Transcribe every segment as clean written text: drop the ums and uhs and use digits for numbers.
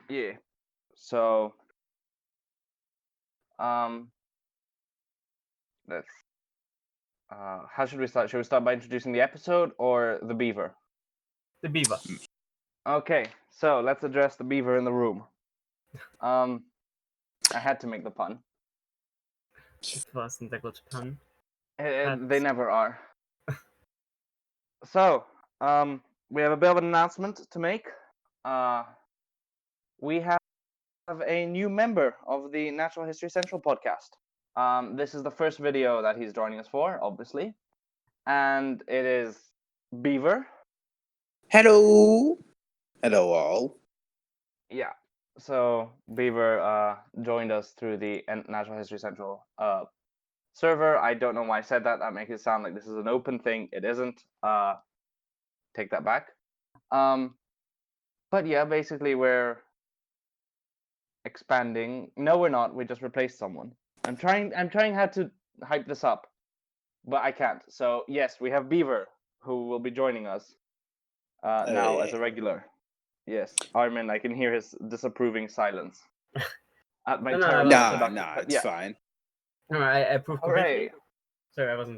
Yeah. So, um, let's. How should we start? Should we start by introducing the episode or the beaver? The beaver. Okay, so let's address the beaver in the room. I had to make the pun. It wasn't a good pun. They never are. So, we have a bit of an announcement to make. We have a new member of the Natural History Central podcast. This is the first video that he's joining us for, obviously, and it is Beaver. Hello all. Yeah. So Beaver joined us through the Natural History Central server. I don't know why I said that. That makes it sound like this is an open thing. It isn't. Take that back. But yeah, basically we're expanding. No, we're not. We just replaced someone. I'm trying how to hype this up, but I can't. So yes, we have Beaver, who will be joining us now as a regular. Yes, Armin, I can hear his disapproving silence at my terrible introduction. Nah, but it's yeah. fine. No, I approved completely. Hooray. Sorry, I was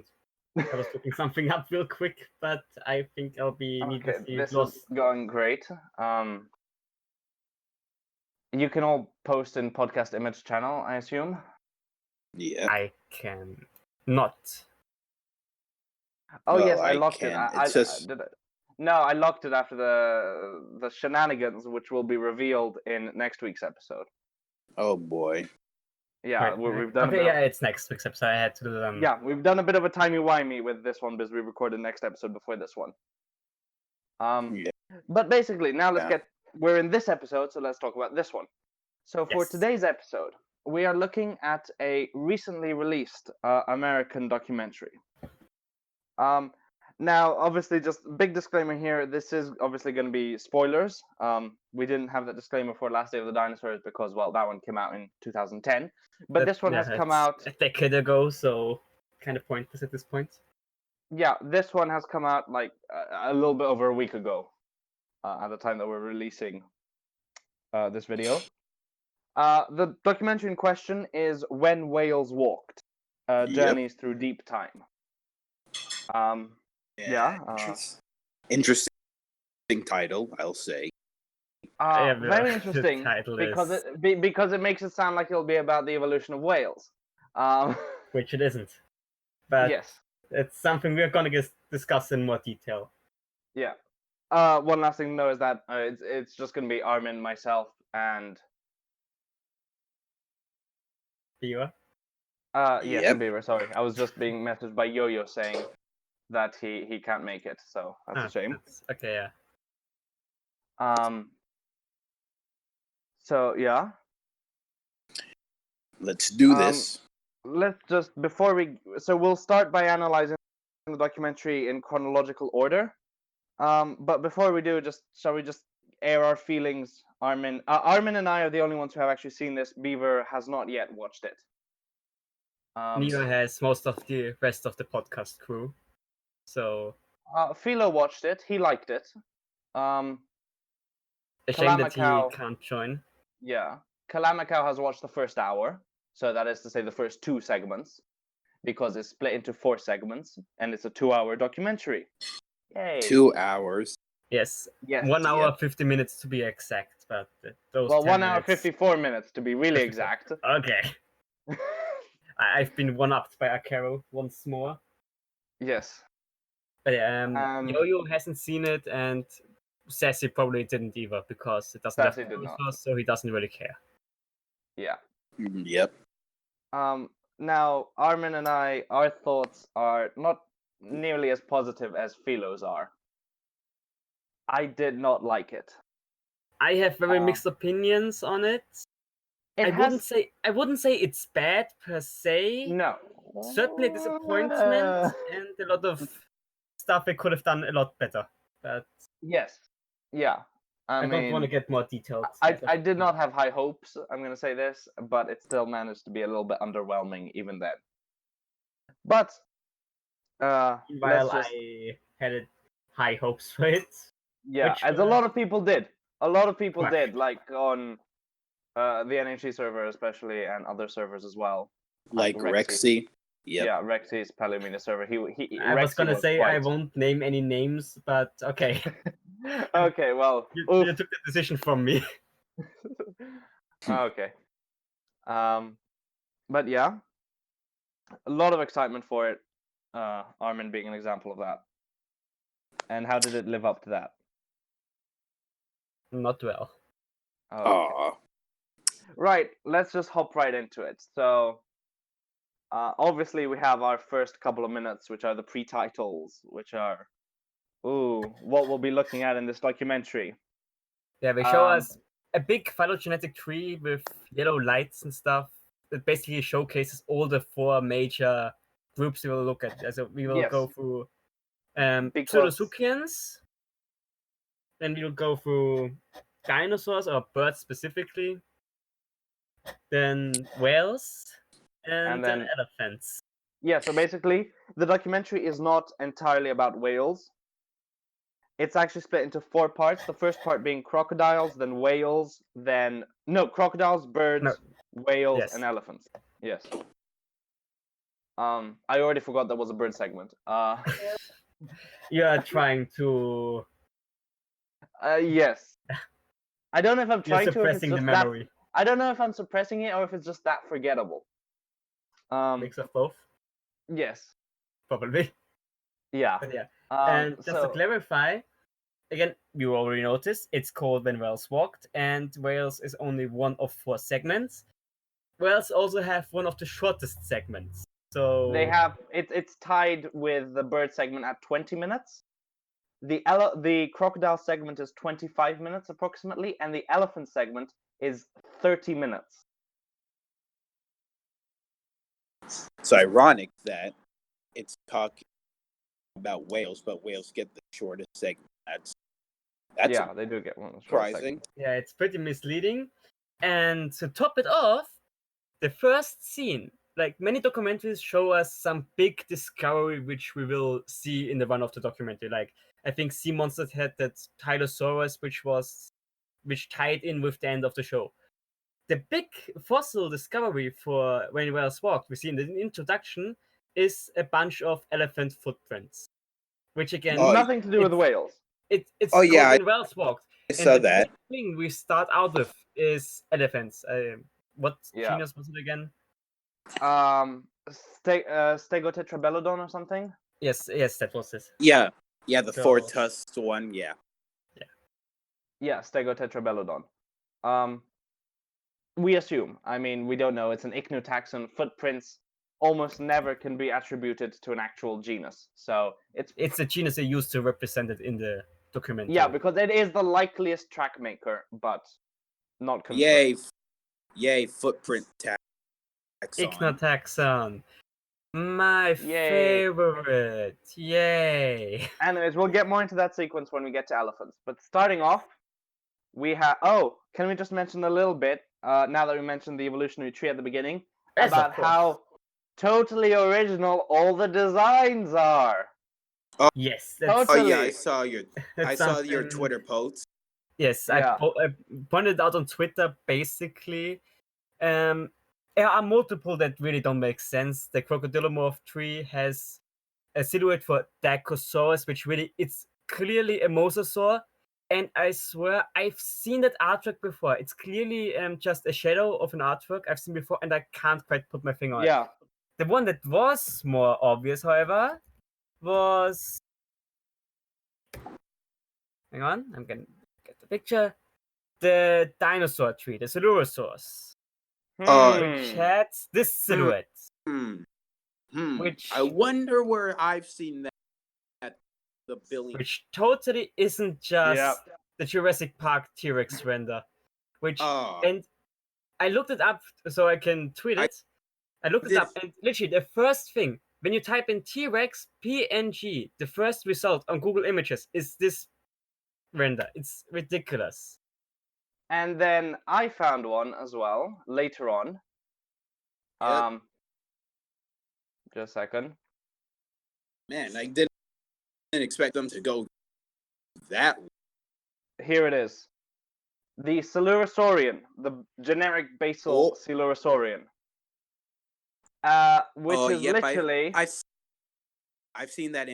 looking something up real quick, but I think I'll be Okay, needlessly this lost. is going great. You can all post in podcast image channel, I assume. Yeah. I can not. Oh Well, yes, I I locked it. can. I It says- did it. No, I locked it after the shenanigans, which will be revealed in next week's episode. Oh boy. Yeah, we've done. Okay, yeah, it's next week's episode. I had to do them. Yeah, we've done a bit of a timey-wimey with this one because we recorded the next episode before this one. Yeah. But basically, now let's Yeah. we're in this episode, so let's talk about this one. So for Yes. today's episode, we are looking at a recently released American documentary. Now, obviously, just big disclaimer here, this is obviously going to be spoilers. We didn't have that disclaimer for Last Day of the Dinosaurs because, well, that one came out in 2010. But this one has come out a decade ago, so kind of pointless at this point. Yeah, this one has come out like a little bit over a week ago, at the time that we're releasing this video. The documentary in question is When Whales Walked, Journeys Through Deep Time. Interesting title, I'll say. Very interesting because it makes it sound like it'll be about the evolution of whales. Which it isn't. But yes. It's something we're going to discuss in more detail. Yeah. One last thing to know is that it's just going to be Armin, myself, and Beaver? Yes, and Beaver, sorry. I was just being messaged by Yo-Yo saying that he can't make it, so that's a shame. Okay, yeah. So, yeah. Let's do this. Let's just, we'll start by analyzing the documentary in chronological order. But before we do, shall we just air our feelings? Armin and I are the only ones who have actually seen this. Beaver has not yet watched it. Neither has most of the rest of the podcast crew. So Philo watched it. He liked it. A shame that he can't join. Yeah. Kalamakaw has watched the first hour. So that is to say the first 2 segments. Because it's split into 4 segments. And it's a 2-hour documentary. Yay. 2 hours. Yes. 1 hour, 50 minutes to be exact. But those 1 hour, 54 minutes to be really exact. Okay. I've been one-upped by Akaro once more. Yes. But Yo-Yo hasn't seen it, and Sassy probably didn't either, because it doesn't have dinosaurs, so he doesn't really care. Yeah. Yep. Now, Armin and I, our thoughts are not nearly as positive as Philo's are. I did not like it. I have very mixed opinions on it. I wouldn't say it's bad per se. No. Certainly a disappointment and a lot of stuff they could have done a lot better. But yes. Yeah. I don't want to get more detailed. I did not have high hopes, I'm going to say this, but it still managed to be a little bit underwhelming even then. But while I had high hopes for it. Yeah, as a lot of people did. A lot of people Right. did, like on the NHC server especially, and other servers as well. Like Rexy. Yep. Yeah, Rexy's Paleo-media server. I was Rexy gonna say quite... I won't name any names, but okay. Okay, well, you took the decision from me. Okay. But yeah, a lot of excitement for it. Armin being an example of that. And how did it live up to that? Not well. Okay. Aw. Right, let's just hop right into it. So, obviously, we have our first couple of minutes, which are the pre-titles, which are, what we'll be looking at in this documentary. Yeah, they show us a big phylogenetic tree with yellow lights and stuff. That basically showcases all the 4 major groups we will look at. So we will go through pseudosuchians, then we'll go through dinosaurs or birds specifically, then whales, and then elephants. Yeah, so basically, the documentary is not entirely about whales. It's actually split into 4 parts. The first part being crocodiles, then whales, then... No, crocodiles, birds, whales, and elephants. Yes. I already forgot there was a bird segment. You are trying to... Yes. I don't know if I'm trying to, or if it's suppressing the just memory. I don't know if I'm suppressing it, or if it's just that forgettable. Mix of both? Yes. Probably. Yeah. But yeah. And just to clarify, again, you already noticed, it's called When Whales Walked, and Whales is only one of 4 segments. Whales also have one of the shortest segments. So they have it's tied with the bird segment at 20 minutes. The crocodile segment is 25 minutes approximately, and the elephant segment is 30 minutes. It's ironic that it's talking about whales, but whales get the shortest segment. That's yeah, they do get one. Surprising. Yeah, it's pretty misleading. And to top it off, the first scene, like many documentaries show us some big discovery which we will see in the run of the documentary. Like I think Sea Monsters had that Tylosaurus which tied in with the end of the show. The big fossil discovery for When Whales Walked we see in the introduction is a bunch of elephant footprints. Which again nothing to do with whales. It's called When Whales Walked. I saw that. The thing we start out with is elephants. What genus was it again? Stegotetrabelodon or something? Yes, that was it. Yeah, the 4-tusked one, yeah. Yeah, Stegotetrabelodon. We assume. I mean, we don't know. It's an ichnotaxon. Footprints almost never can be attributed to an actual genus. So it's a genus they used to represent it in the documentary. Yeah, because it is the likeliest track maker, but not confirmed. Yay, footprint taxon. Ichnotaxon. My favorite. Yay. Anyways, we'll get more into that sequence when we get to elephants. But starting off, we have... can we just mention a little bit, now that we mentioned the evolutionary tree at the beginning, about how totally original all the designs are. Yes. Totally. I saw your Twitter post. Yes, I pointed out on Twitter, basically. There are multiple that really don't make sense. The crocodilomorph tree has a silhouette for Dicosaurus, which really, it's clearly a mosasaur. And I swear, I've seen that artwork before. It's clearly just a shadow of an artwork I've seen before, and I can't quite put my finger on it. The one that was more obvious, however, was... Hang on, I'm gonna get the picture. The dinosaur tree, the Coelurosaurus. Which had this silhouette. Which I wonder where I've seen that at the billion. Which totally isn't just the Jurassic Park T-Rex render. And I looked it up so I can tweet it. I looked it up, and literally the first thing, when you type in T-Rex PNG, the first result on Google Images is this render. It's ridiculous. And then I found one as well later on. Just a second. Man, I didn't expect them to go that way. Here it is. the Coelurosaurian, the generic basal Coelurosaurian, which is yep, literally I've seen that.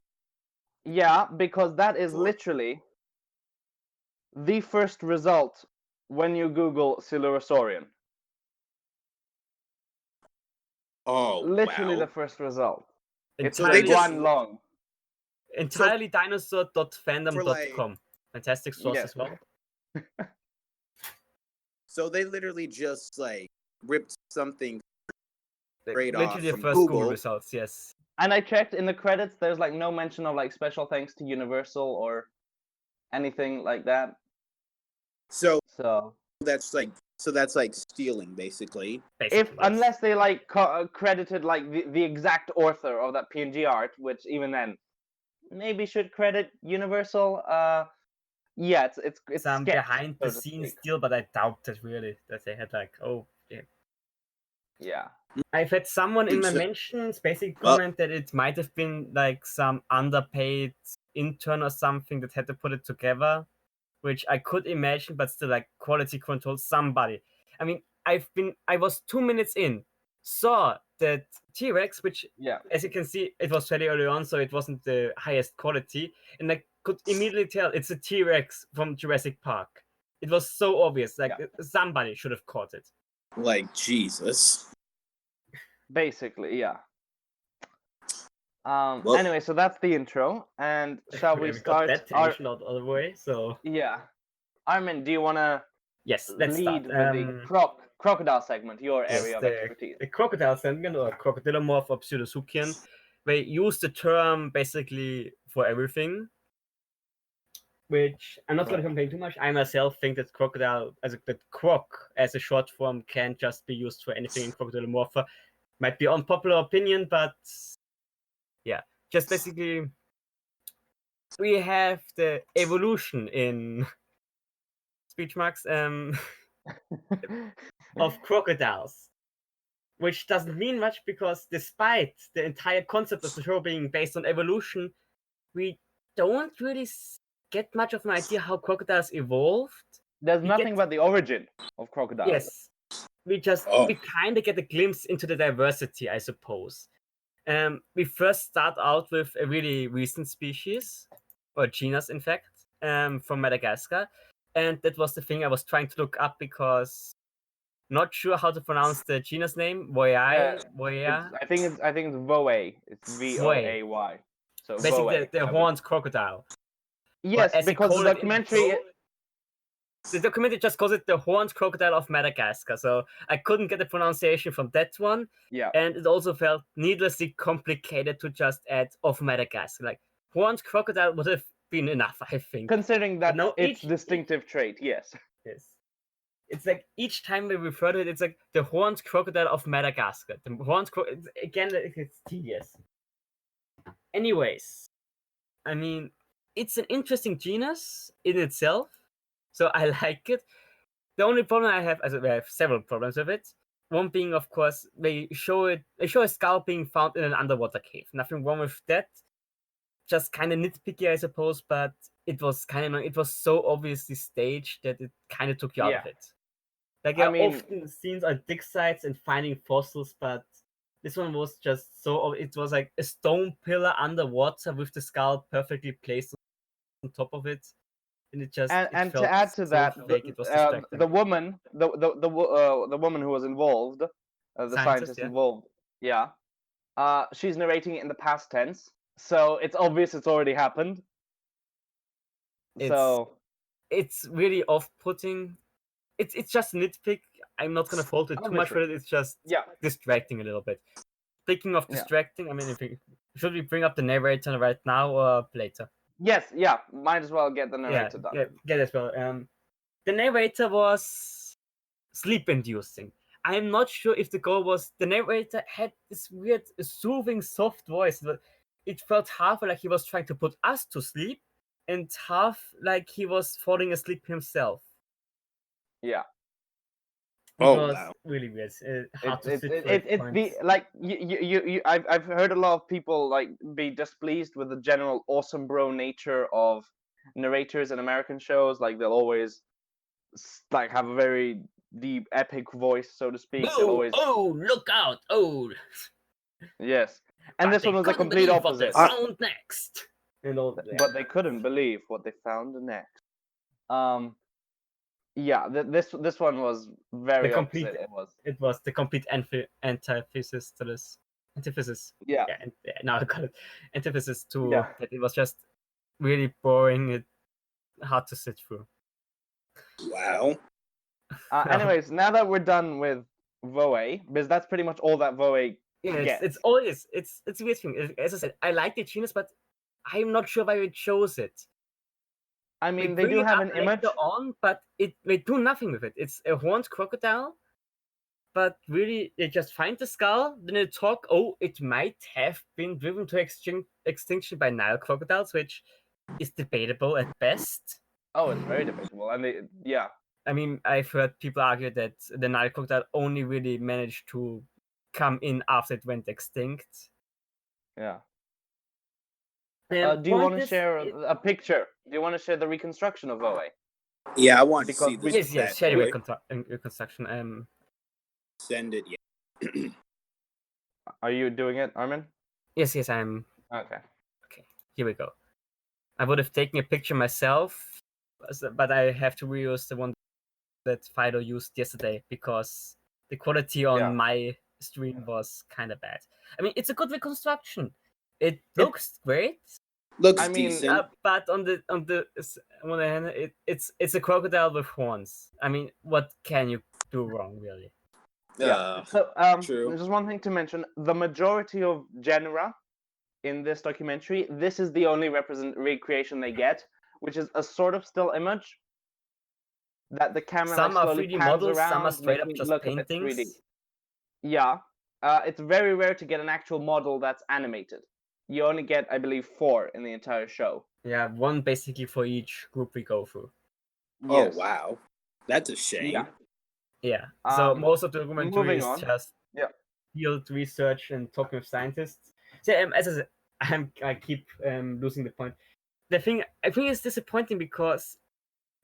because that is literally the first result when you Google Coelurosaurian. Oh, Literally wow. the first result. It's Entirely, one long. entirely dinosaur.fandom.com. Fantastic source Yes. as well. So they literally just like ripped something straight off Literally the from first Google Google. results, yes. And I checked in the credits, there's like no mention of like special thanks to Universal or anything like that. So So that's like stealing, basically. Basically, yes. unless they like credited like the exact author of that PNG art, which even then maybe should credit Universal. Yeah, it's some sketch, behind the so to scenes speak. still, but I doubt that really that they had like, oh yeah. Yeah. I've had someone in my mentions basically comment that it might have been like some underpaid intern or something that had to put it together, which I could imagine, but still like quality control somebody. I mean, I was 2 minutes in, saw that T-Rex, which as you can see, it was fairly early on, so it wasn't the highest quality, and I could immediately tell it's a T-Rex from Jurassic Park. It was so obvious, like somebody should have caught it. Like Jesus. Basically, yeah. Anyway, so that's the intro, and shall we start? Got that tension out of the way, so yeah. Armin, do you want to yes, let's lead start. with the crocodile segment, your area of expertise? The crocodile segment, or crocodilomorph of Pseudosuchian, they use the term basically for everything, which I'm not going to complain too much. I myself think that that croc as a short form can't just be used for anything in crocodilomorpha. Might be unpopular opinion, but yeah, just basically we have the evolution in speech marks of crocodiles, which doesn't mean much because despite the entire concept of the show being based on evolution, we don't really get much of an idea how crocodiles evolved. There's nothing about the origin of crocodiles. Yes, we kind of get a glimpse into the diversity, I suppose. We first start out with a really recent species, or genus in fact, from Madagascar, and that was the thing I was trying to look up because not sure how to pronounce the genus name. Voay. I think it's Voay. It's Voay. So basically the horned crocodile. Yes, because the documentary. The documentary just calls it the horned crocodile of Madagascar, so I couldn't get the pronunciation from that one. Yeah. And it also felt needlessly complicated to just add of Madagascar. Like horned crocodile would have been enough, I think. Considering that its distinctive trait, yes. Yes. It's like each time we refer to it, it's like the horned crocodile of Madagascar. The horned again, it's tedious. Anyways, I mean, it's an interesting genus in itself, so I like it. The only problem I have, we have several problems with it. One being, of course, they show a skull being found in an underwater cave. Nothing wrong with that. Just kind of nitpicky, I suppose, but it was it was so obviously staged that it kind of took you out of it. Like, often scenes are dig sites and finding fossils, but this one was just so. It was like a stone pillar underwater with the skull perfectly placed on top of it, and it just. And to add to that, the woman, the woman who was involved, the scientist involved, she's narrating it in the past tense, so it's obvious it's already happened. It's really off-putting. It's just a nitpick. I'm not gonna fault it too much for it. It's just distracting a little bit. Speaking of distracting, I mean, should we bring up the narrator right now or later? Yes, might as well get the narrator done. Get as well. The narrator was sleep-inducing. I'm not sure if the goal was the narrator had this weird, soothing, soft voice. It felt half like he was trying to put us to sleep, and half like he was falling asleep himself. Yeah. It was really weird. Hard to I've heard a lot of people like be displeased with the general awesome bro nature of narrators in American shows. Like they'll always like have a very deep, epic voice, so to speak. They'll Oh, always look out! Oh, yes. And but this they one was the couldn't complete believe what they opposite. found next. And all, But they couldn't believe what they found next. Yeah, this one was very the complete. opposite. It was. It was the complete antithesis to this. Antithesis. Yeah. Yeah, now I got it. Antithesis to Yeah. that. It was just really boring. It hard to sit through. Wow. Anyways, now that we're done with Voe, because that's pretty much all that Voe Yeah, gets. it's always it's a weird thing. As I said, I like the genus, but I'm not sure why we chose it. I mean, We they do bring it have up an image. later on, but they do nothing with it. It's a horned crocodile, but really they just find the skull, then they talk. Oh, it might have been driven to extinction by Nile crocodiles, which is debatable at best. Oh, it's very debatable, and yeah. I mean, I've heard people argue that the Nile crocodile only really managed to come in after it went extinct. Yeah. Do you want to Point share is, a picture? Do you want to share the reconstruction of Voe? Yeah, I want to Because see this. Yes, bad share boy. reconstruction. Send it. Yeah. Are you doing it, Armin? Yes, I'm. Okay. Here we go. I would have taken a picture myself, but I have to reuse the one that Fido used yesterday because the quality on my stream was kind of bad. I mean, it's a good reconstruction. It looks great. Looks I mean, decent. But on the one hand, it's a crocodile with horns. I mean, what can you do wrong, really? Yeah. So, true. there's just one thing to mention: the majority of genera in this documentary, this is the only recreation they get, which is a sort of still image that the camera Some are slowly 3D pans models, around, some are straight up making it just look a bit 3D. paintings. Yeah, it's very rare to get an actual model that's animated. You only get, I believe, 4 in the entire show. Yeah, one basically for each group we go through. Oh wow, that's a shame. Yeah. So most of the documentary is on. just field research and talking with scientists. So as I said, I keep losing the point. The thing I think is disappointing because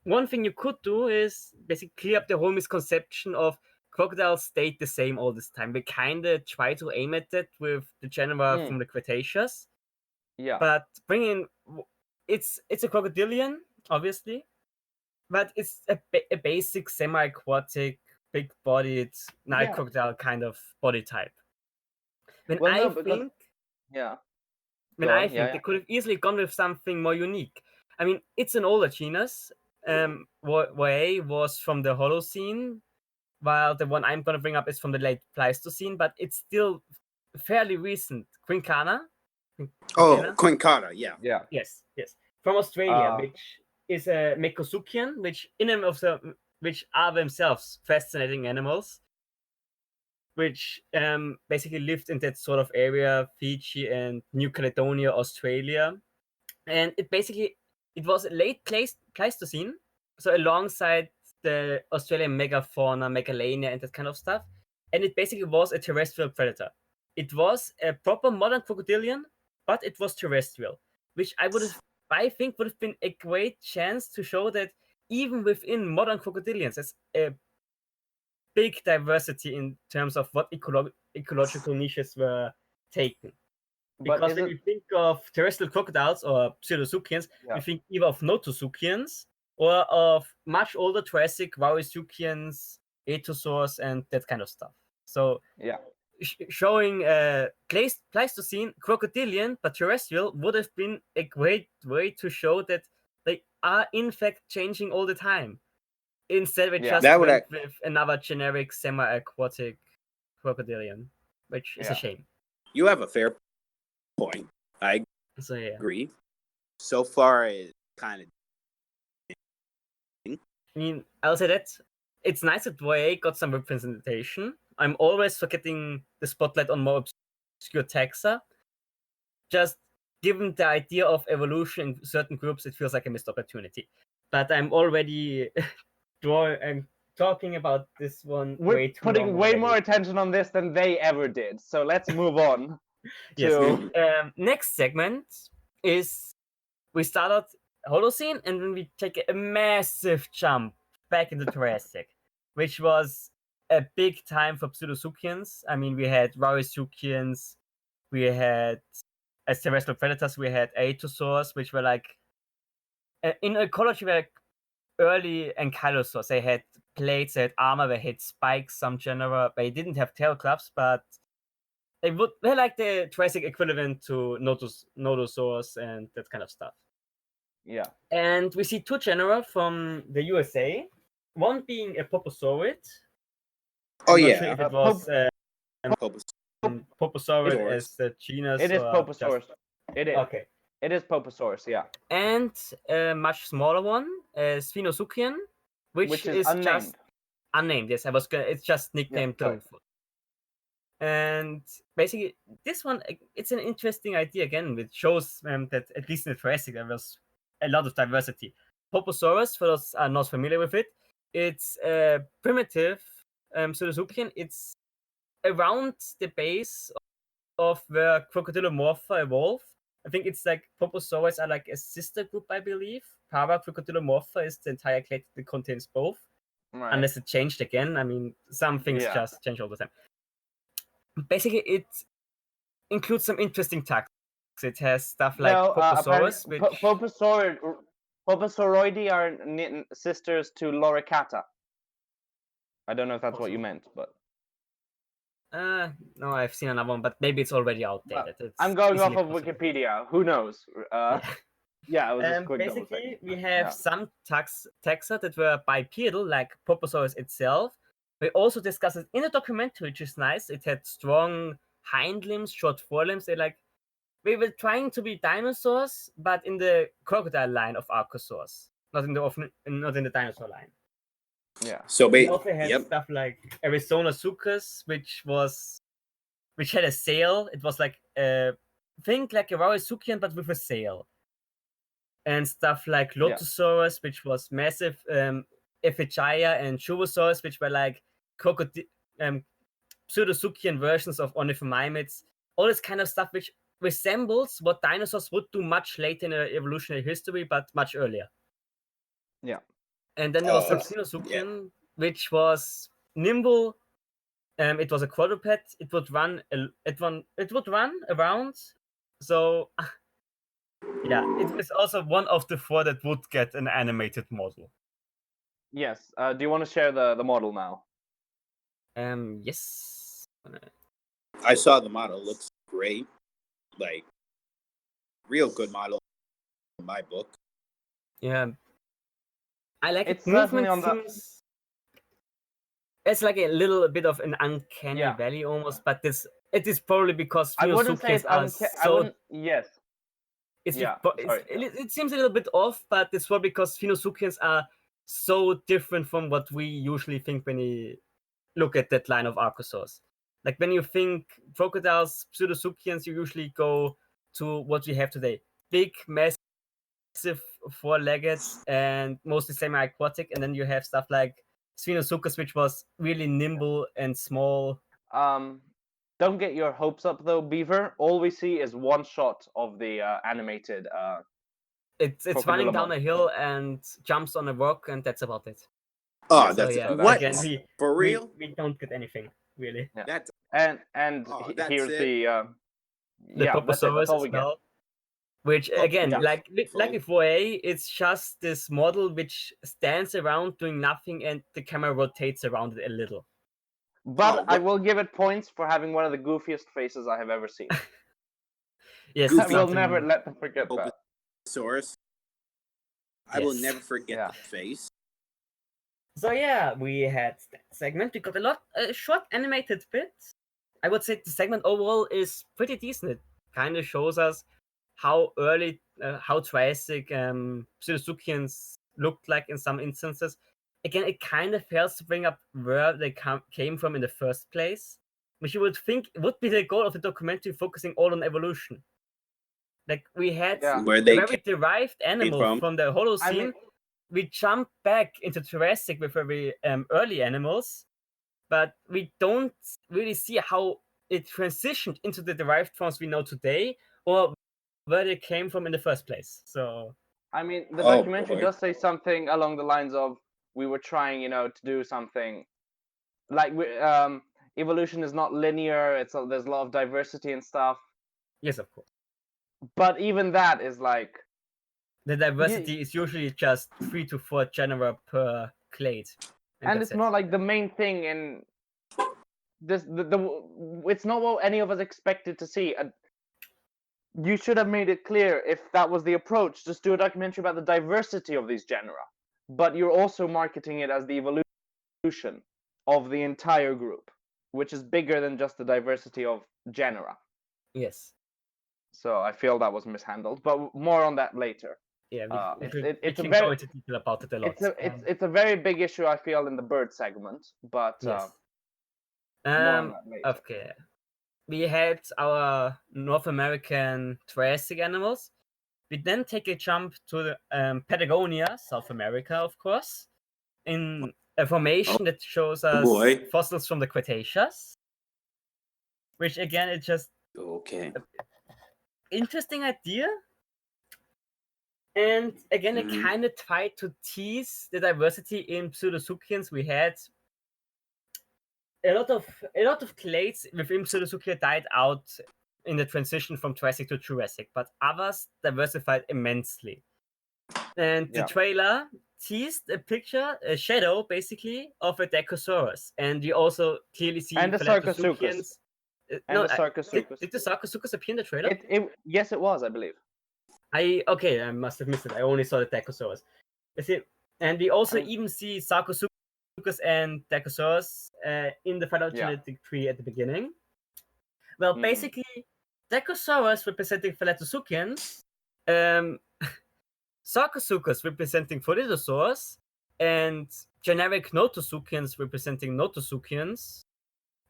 one thing you could do is basically clear up the whole misconception of crocodiles stayed the same all this time. We kind of try to aim at that with the genera from the Cretaceous. Yeah. But bringing it's a crocodilian, obviously, but it's a basic semi-aquatic, big-bodied Nile crocodile kind of body type. When I think they could have easily gone with something more unique. I mean, it's an older genus. Voe was from the Holocene, while the one I'm going to bring up is from the late Pleistocene, but it's still fairly recent. Quincana. Oh, Quincana, yeah. Yes. From Australia, which is a Mekosuchian, which which are themselves fascinating animals, which basically lived in that sort of area, Fiji and New Caledonia, Australia. And it was late Pleistocene, so alongside the Australian megafauna, megalania, and that kind of stuff. And it basically was a terrestrial predator. It was a proper modern crocodilian, but it was terrestrial, which I think would have been a great chance to show that even within modern crocodilians, there's a big diversity in terms of what ecological niches were taken. Because when you think of terrestrial crocodiles or pseudosuchians, you think either of notosuchians or of much older Triassic Varissuchians, Ethosaurs, and that kind of stuff. So showing Pleistocene crocodilian but terrestrial would have been a great way to show that they are in fact changing all the time. Instead, we just went with another generic semi-aquatic crocodilian, which is a shame. You have a fair point. I agree. So far, it's kind of. I mean, I'll say that it's nice that Voe got some representation. I'm always forgetting the spotlight on more obscure taxa. Just given the idea of evolution in certain groups, it feels like a missed opportunity. But I'm already I'm talking about this one. We're putting way more attention on this than they ever did. So let's move on. Next segment is we start out Holocene and then we take a massive jump back in the Jurassic, which was a big time for pseudosuchians. I mean, we had rarisuchians, we had as terrestrial predators, we had aetosaurs, which were like in ecology were early ankylosaurs. They had plates, they had armor, they had spikes, some genera. They didn't have tail clubs, but they're like the Jurassic equivalent to nodosaurs and that kind of stuff. Yeah. And we see two genera from the USA, one being a Poposaurid. Oh, I'm not yeah. sure if it was Poposaurid Poposaurus. as the genus. It is or Poposaurus. just- It is. Okay. It is Poposaurus, yeah. And a much smaller one, Sphenosuchian, which is unnamed. just unnamed. Yes, it's just nicknamed sorry. Tofu. And basically, this one, it's an interesting idea again, which shows that at least in the Jurassic there was a lot of diversity. Poposaurus, for those are not familiar with it, it's a primitive pseudosuchian. It's around the base of where Crocodilomorpha evolved. I think it's like Poposaurus are like a sister group, I believe. Para Crocodilomorpha is the entire clade that contains both. Right. Unless it changed again. I mean, some things Yeah. just change all the time. Basically, it includes some interesting tags. It has stuff like Poposaurus, which... Poposauroidae are sisters to Loricata. I don't know if that's what you meant, but... no, I've seen another one, but maybe it's already outdated. I'm going off easily of possible. Wikipedia. Who knows? Yeah, it was just quick basically, we have Yeah. some taxa that were bipedal, like Poposaurus itself. We also discussed it in a documentary, which is nice. It had strong hind limbs, short forelimbs. We were trying to be dinosaurs, but in the crocodile line of archosaurs, not in the dinosaur line. Yeah. So We also had stuff like Arizona sucus, which had a sail. It was like think like a rarisuchian, but with a sail. And stuff like Lotosaurus, which was massive, Ephegia and Chuvosaurus, which were like pseudosuchian versions of ornithomimids. All this kind of stuff which resembles what dinosaurs would do much later in their evolutionary history, but much earlier. Yeah. And then there was Sphenosuchian, which was nimble. It was a quadruped. It would run around. So yeah, it was also one of the four that would get an animated model. Yes. Do you want to share the model now? Yes. I saw the model. Looks great. Like, real good model in my book. Yeah. I like It's it. Movement certainly seems... It's like a little bit of an uncanny Yeah. valley almost, but it is probably because I wouldn't say it's Sphenosuchians Yes. it seems a little bit off, but it's probably because Sphenosuchians are so different from what we usually think when we look at that line of archosaurs. Like when you think crocodiles, pseudosuchians, you usually go to what we have today. Big, massive four-legged and mostly semi-aquatic, and then you have stuff like Sphenosuchus, which was really nimble and small. Don't get your hopes up though, Beaver. All we see is one shot of the animated. It's running Crocodile down a hill and jumps on a rock, and that's about it. Oh, Yeah, that's yeah, what? again, For real? We don't get anything really. Yeah. That's And that's here's it? the Poposaurus that's all as we get. well. Which again, yeah. like before, it's just this model which stands around doing nothing, and the camera rotates around it a little. But I will give it points for having one of the goofiest faces I have ever seen. Yes, I will never let them forget that. Poposaurus. I will never forget the face. So yeah, we had that segment. We got a short animated bit. I would say the segment overall is pretty decent. It kind of shows us how early, how Triassic pseudosuchians looked like in some instances. Again, it kind of fails to bring up where they came from in the first place, which you would think would be the goal of the documentary, focusing all on evolution. Like we had Where they very derived animals from the Holocene. We jump back into Jurassic with very early animals, but we don't really see how it transitioned into the derived forms we know today, or where they came from in the first place. So I mean, the documentary does say something along the lines of we were trying, to do something like evolution is not linear. There's a lot of diversity and stuff. Yes, of course. But even that is like the diversity is usually just 3 to 4 genera per clade, and it's not like the main thing in this. It's not what any of us expected to see. You should have made it clear if that was the approach. Just do a documentary about the diversity of these genera, but you're also marketing it as the evolution of the entire group, which is bigger than just the diversity of genera. Yes. So I feel that was mishandled, but more on that later. Yeah, it's a very into detail about it a lot. It's a very big issue, I feel, in the bird segment, but yes. More on that later. Okay. We had our North American Triassic animals. We then take a jump to the, Patagonia, South America, of course, in a formation that shows us fossils from the Cretaceous, which again, it's just interesting idea. And again, it kind of tried to tease the diversity in pseudosuchians. We had a lot of clades within pseudosuchia died out in the transition from Triassic to Jurassic, but others diversified immensely. And the trailer teased a shadow basically of a Decosaurus, and you also clearly see and the Sarcosuchus. Did the Sarcosuchus appear in the trailer? Yes, it was, I believe. I must have missed it. I only saw the Decosaurus. And we also even see Sarcosuchus and Decosaurus in the phylogenetic tree at the beginning. Well, basically, Decosaurus representing Phylletosuchians, Sarcosuchus representing Pholidosaurs, and generic Notosuchians representing Notosuchians.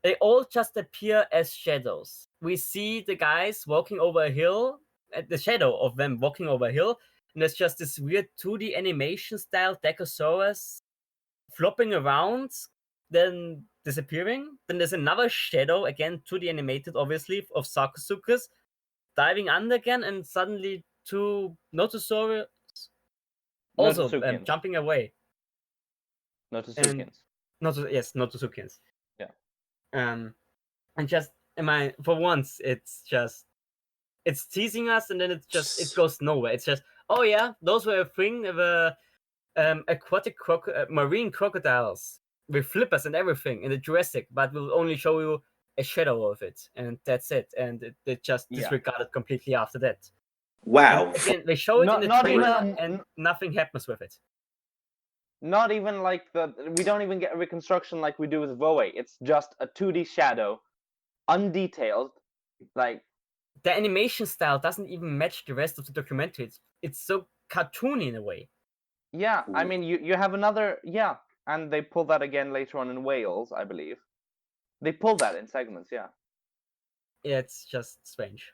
They all just appear as shadows. We see the guys walking over a hill, the shadow of them walking over a hill, and there's just this weird 2D animation style Decosaurus flopping around, then disappearing. Then there's another shadow, again 2D animated, obviously, of Sarcosuchus diving under again, and suddenly two Notosaurus also jumping away. Notosuchians. Notosuchians. Yeah. And just for once, it's teasing us, and then it goes nowhere. It's just, oh yeah, those were a thing of aquatic marine crocodiles with flippers and everything in the Jurassic, but we'll only show you a shadow of it, and that's it. And it just disregarded completely after that. Wow. And again, they show it in the trailer, and nothing happens with it. Not even like we don't even get a reconstruction like we do with Voe. It's just a 2D shadow, undetailed, like the animation style doesn't even match the rest of the documentary. It's so cartoony in a way. Yeah, I mean, you have another, and they pull that again later on in Wales, I believe. They pull that in segments, yeah. Yeah, it's just strange.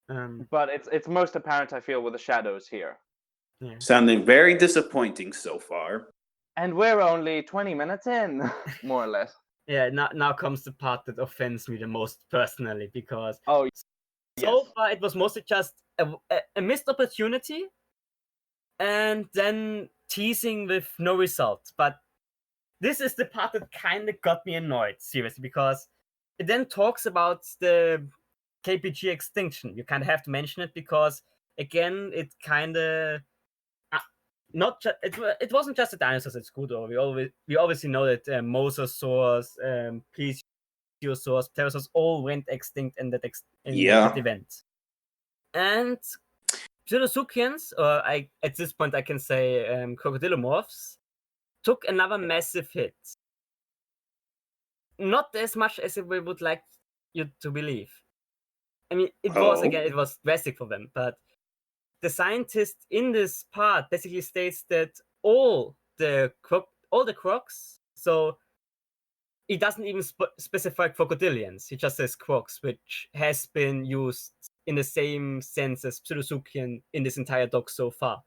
But it's most apparent, I feel, with the shadows here. Yeah. Sounding very disappointing so far. And we're only 20 minutes in, more or less. Yeah, now comes the part that offends me the most personally, because so far it was mostly just a missed opportunity, and then teasing with no result. But this is the part that kind of got me annoyed, seriously, because it then talks about the KPG extinction. You kind of have to mention it because, again, it kind of it wasn't just the dinosaurs at Scudo. We obviously know that mosasaurs, plesiosaurs, pterosaurs all went extinct in that event. And pseudosuchians, or at this point I can say crocodilomorphs, took another massive hit. Not as much as we would like you to believe. I mean, it was drastic for them, but the scientist in this part basically states that all the crocs, so he doesn't even specify crocodilians, he just says crocs, which has been used in the same sense as pseudosuchian in this entire doc so far.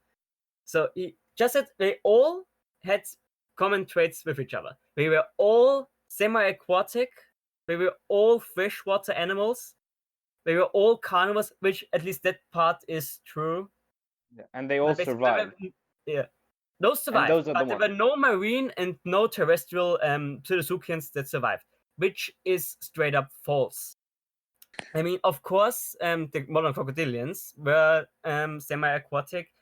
So he just said they all had common traits with each other. They were all semi-aquatic, they were all freshwater animals, they were all carnivores, which at least that part is true. Yeah, and they all survived. Those survived, those are but the there ones. were no marine and no terrestrial pseudosuchians that survived, which is straight up false. I mean, of course, the modern crocodilians were semi-aquatic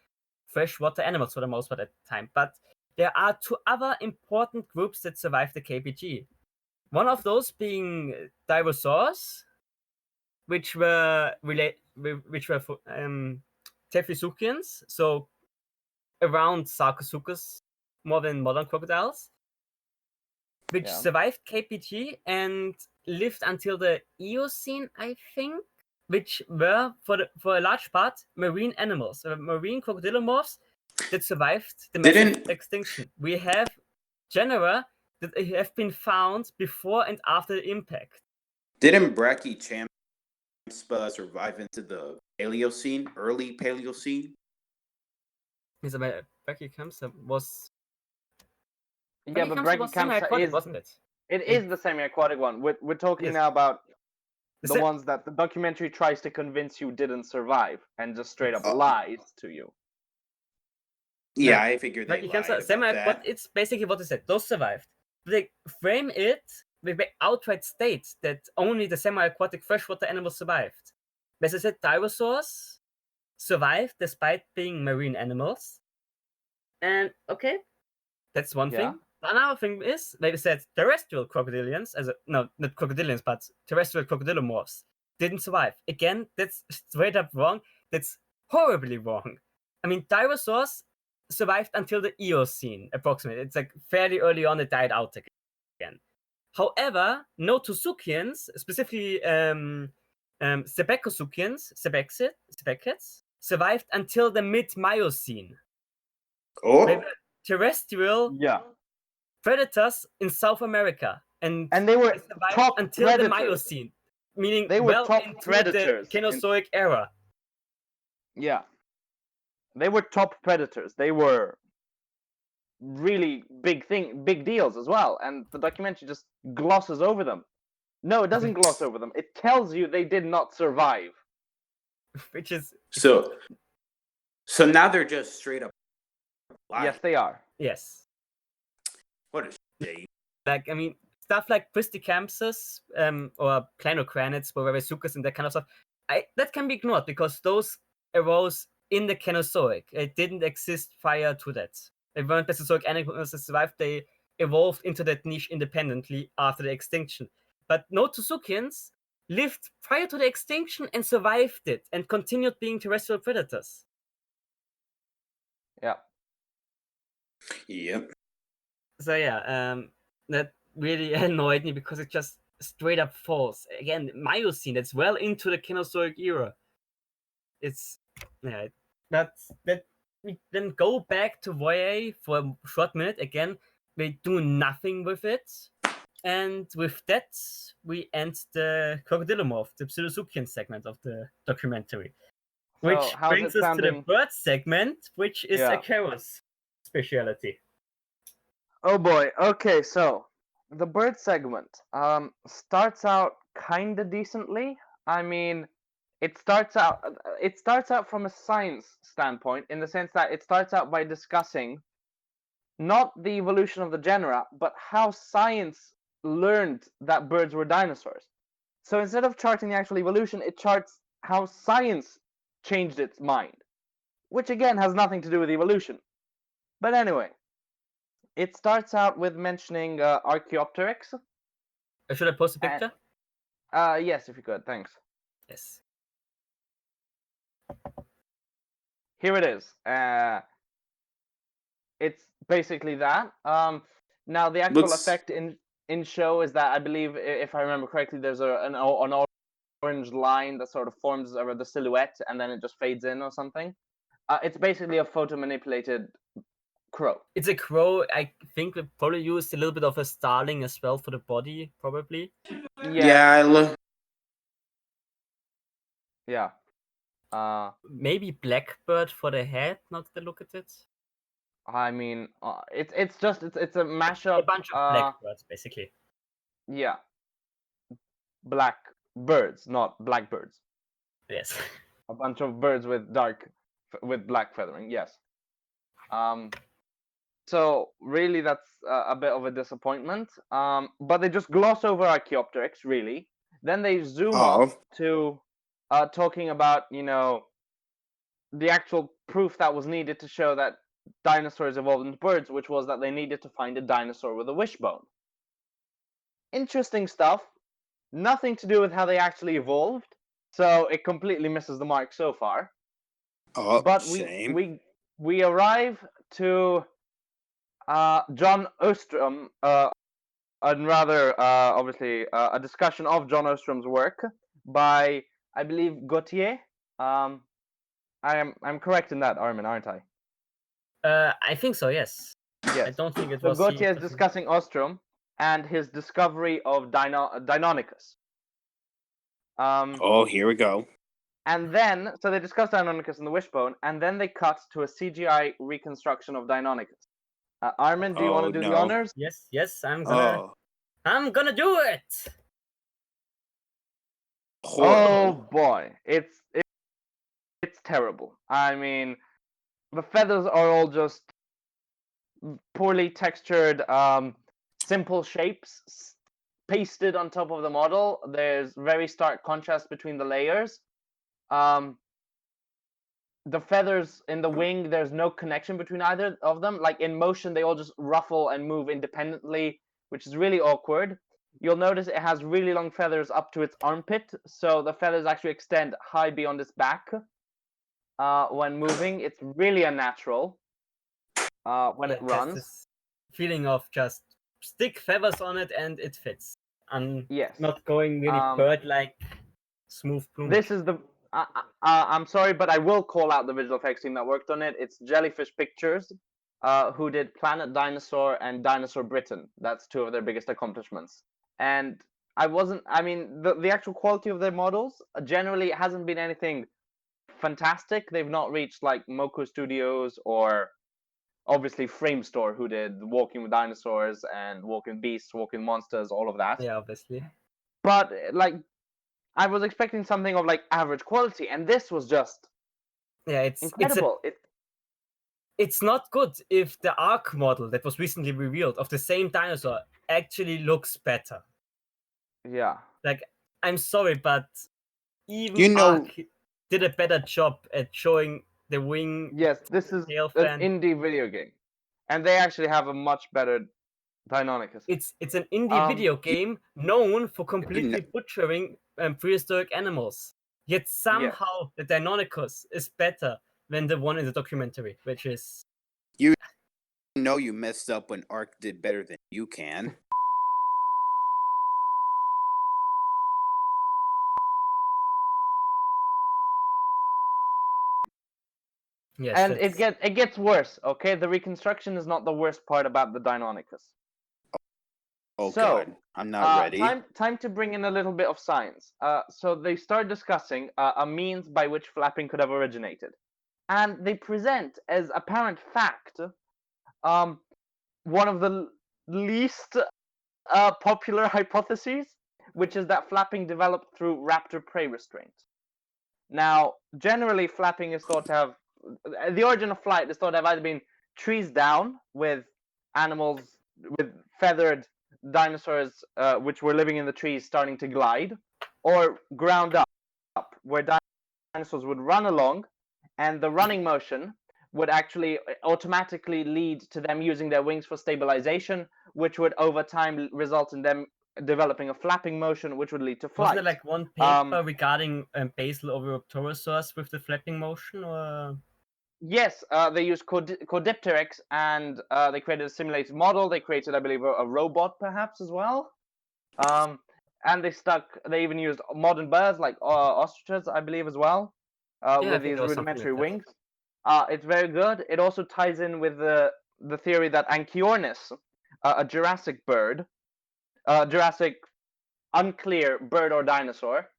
freshwater animals for the most part at the time, but there are two other important groups that survived the KPG. One of those being Dirosaurs, which were Tephisuchians, so around Sarcosuchus more than modern crocodiles, which survived KPG and lived until the Eocene, I think, which were for a large part marine animals, marine crocodilomorphs that survived the massive extinction. We have genera that have been found before and after the impact. Didn't Brachychampspa survive into the Paleocene, early Paleocene? Yes, but Brachychampspa was. Yeah, but Brachychampspa was semi-aquatic, wasn't it? It is the semi-aquatic one. We're talking now about the ones that the documentary tries to convince you didn't survive and just straight up lies to you. Yeah, I figured they lied about that. It's basically what they said. Those survived. They frame it. They outright state that only the semi-aquatic freshwater animals survived. As I said, dinosaurs survived despite being marine animals. And okay, that's one thing. Another thing is, like I said, terrestrial crocodilians, not crocodilians, but terrestrial crocodilomorphs didn't survive. Again, that's straight up wrong. That's horribly wrong. I mean, dinosaurs survived until the Eocene, approximately. It's like fairly early on, it died out again. However, notosuchians, specifically sebecosuchians, survived until the mid-Miocene. They were terrestrial predators in South America, and they were survived top until predators. the Miocene, meaning they were top into predators the Cenozoic era. Yeah, they were top predators. They were really big deals as well, and the documentary just glosses over them. No, it doesn't gloss over them. It tells you they did not survive. Which is so now they're just straight up lying. Yes, they are. Yes. What a shame. Like, I mean, stuff like Pristicampsus or Clinocranids, Borevisuchus, and that kind of stuff, that can be ignored because those arose in the Cenozoic. It didn't exist prior to that. They weren't Mesozoic animals that survived. They evolved into that niche independently after the extinction. But notosuchians lived prior to the extinction and survived it and continued being terrestrial predators. Yeah. Yep. So yeah, that really annoyed me because it's just straight up false. Again, Miocene, that's well into the Cenozoic era. It's that we then go back to Voyer for a short minute. Again, we do nothing with it. And with that, we end the Crocodilomorph, the Pseudosuchian segment of the documentary. Which brings us to the bird segment, which is Akaro's specialty. Oh boy. Okay, so the bird segment starts out kind of decently. I mean, it starts out from a science standpoint in the sense that it starts out by discussing not the evolution of the genera, but how science learned that birds were dinosaurs. So instead of charting the actual evolution, it charts how science changed its mind, which again has nothing to do with evolution. But anyway, it starts out with mentioning Archaeopteryx. Should I post a picture? Yes, if you could, thanks. Yes. Here it is. It's basically that. Now the actual effect in show is that I believe, if I remember correctly, there's an orange line that sort of forms over the silhouette and then it just fades in or something. It's basically a photo manipulated crow. It's a crow. I think we probably used a little bit of a starling as well for the body, probably. Yeah. Maybe blackbird for the head. Not to look at it. I mean, it's a mashup. A bunch of blackbirds, basically. Yeah. Black birds, not blackbirds. Yes. A bunch of birds with black feathering. Yes. So really, that's a bit of a disappointment. But they just gloss over Archaeopteryx, really. Then they zoom off to talking about, the actual proof that was needed to show that dinosaurs evolved into birds, which was that they needed to find a dinosaur with a wishbone. Interesting stuff. Nothing to do with how they actually evolved, so it completely misses the mark so far. But shame. we arrive to John Ostrom, and rather obviously a discussion of John Ostrom's work by, I believe, Gautier. I'm correct in that, Armin, aren't I? I think so. Yes. Yes. I don't think it So was. Gautier is discussing Ostrom and his discovery of Deinonychus. Here we go. And then, so they discuss Deinonychus and the wishbone, and then they cut to a CGI reconstruction of Deinonychus. Armin, do you want to do the honors? Yes, I'm gonna do it. Horrible. Oh boy, it's terrible. I mean, the feathers are all just poorly textured, simple shapes pasted on top of the model. There's very stark contrast between the layers. The feathers in the wing, there's no connection between either of them. Like in motion, they all just ruffle and move independently, which is really awkward. You'll notice it has really long feathers up to its armpit, so the feathers actually extend high beyond its back when moving. It's really unnatural when it runs. This feeling of just stick feathers on it and it fits. And yes, not going really bird-like, smooth plumage. This is the. I'm sorry, but I will call out the visual effects team that worked on it. It's Jellyfish Pictures, who did Planet Dinosaur and Dinosaur Britain. That's two of their biggest accomplishments. And I mean, the actual quality of their models, generally, it hasn't been anything fantastic. They've not reached like Moko Studios or obviously Framestore, who did Walking with Dinosaurs and Walking Beasts, Walking Monsters, all of that. Yeah, obviously. But like, I was expecting something of like average quality, and this was just it's incredible. It's not good if the ARC model that was recently revealed of the same dinosaur actually looks better. Yeah. Like, I'm sorry, but even ARC did a better job at showing the wing. Yes, this is an indie video game, and they actually have a much better Deinonychus. It's an indie video game known for completely butchering prehistoric animals. Yet somehow the Deinonychus is better than the one in the documentary, which is... You messed up when ARC did better than you can. Yes, and it gets worse, okay? The reconstruction is not the worst part about the Deinonychus. Oh, so, God. I'm not ready. Time to bring in a little bit of science. So they start discussing a means by which flapping could have originated. And they present as apparent fact one of the least popular hypotheses, which is that flapping developed through raptor prey restraint. Now, generally, flapping is thought to have... The origin of flight is thought to have either been trees down with animals, with feathered dinosaurs which were living in the trees starting to glide, or ground up, where dinosaurs would run along, and the running motion would actually automatically lead to them using their wings for stabilization, which would over time result in them developing a flapping motion, which would lead to flight. Wasn't there like one paper regarding basal oviraptorosaurs with the flapping motion, or...? Yes, they used Codipteryx, and they created a simulated model. They created, I believe, a robot, perhaps, as well. And they even used modern birds, like ostriches, I believe, as well, with these rudimentary wings. It's very good. It also ties in with the theory that Anchiornis, a Jurassic bird, Jurassic unclear bird or dinosaur,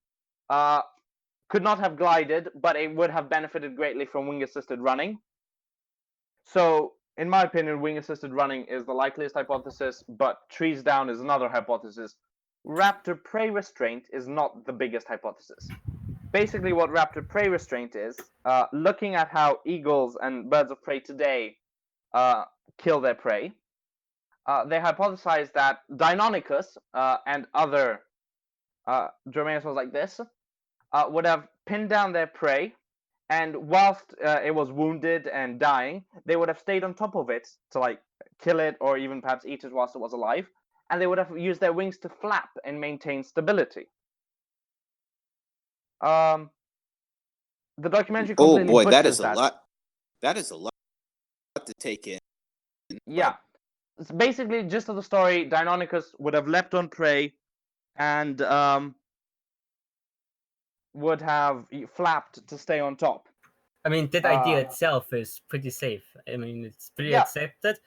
could not have glided, but it would have benefited greatly from wing-assisted running. So, in my opinion, wing-assisted running is the likeliest hypothesis, but trees down is another hypothesis. Raptor prey restraint is not the biggest hypothesis. Basically, what raptor prey restraint is, looking at how eagles and birds of prey today kill their prey. They hypothesized that Deinonychus and other dromaeosaurs like this would have pinned down their prey, and whilst it was wounded and dying, they would have stayed on top of it to like kill it or even perhaps eat it whilst it was alive, and they would have used their wings to flap and maintain stability. The documentary completely Oh boy, that butchers is a lot. That is a lot to take in. Yeah. It's basically, gist of the story, Deinonychus would have leapt on prey and would have flapped to stay on top. I mean, that idea itself is pretty safe. I mean, it's pretty Yeah. accepted,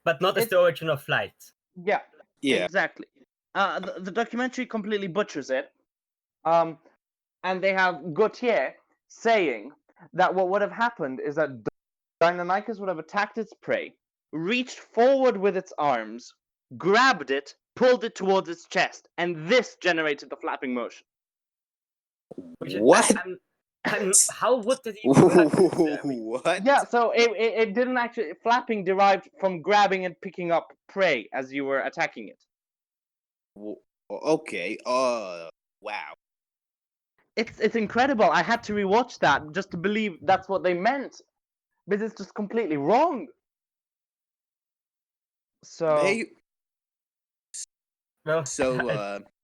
but not as the origin of flight. Yeah. Yeah. Exactly. The documentary completely butchers it. And they have Gautier saying that what would have happened is that Deinonychus would have attacked its prey, reached forward with its arms, grabbed it, pulled it towards its chest, and this generated the flapping motion. What? How would that even work? What? Yeah, so it didn't actually. Flapping derived from grabbing and picking up prey as you were attacking it. Okay. Wow. It's incredible. I had to rewatch that just to believe that's what they meant, but it's just completely wrong. So. That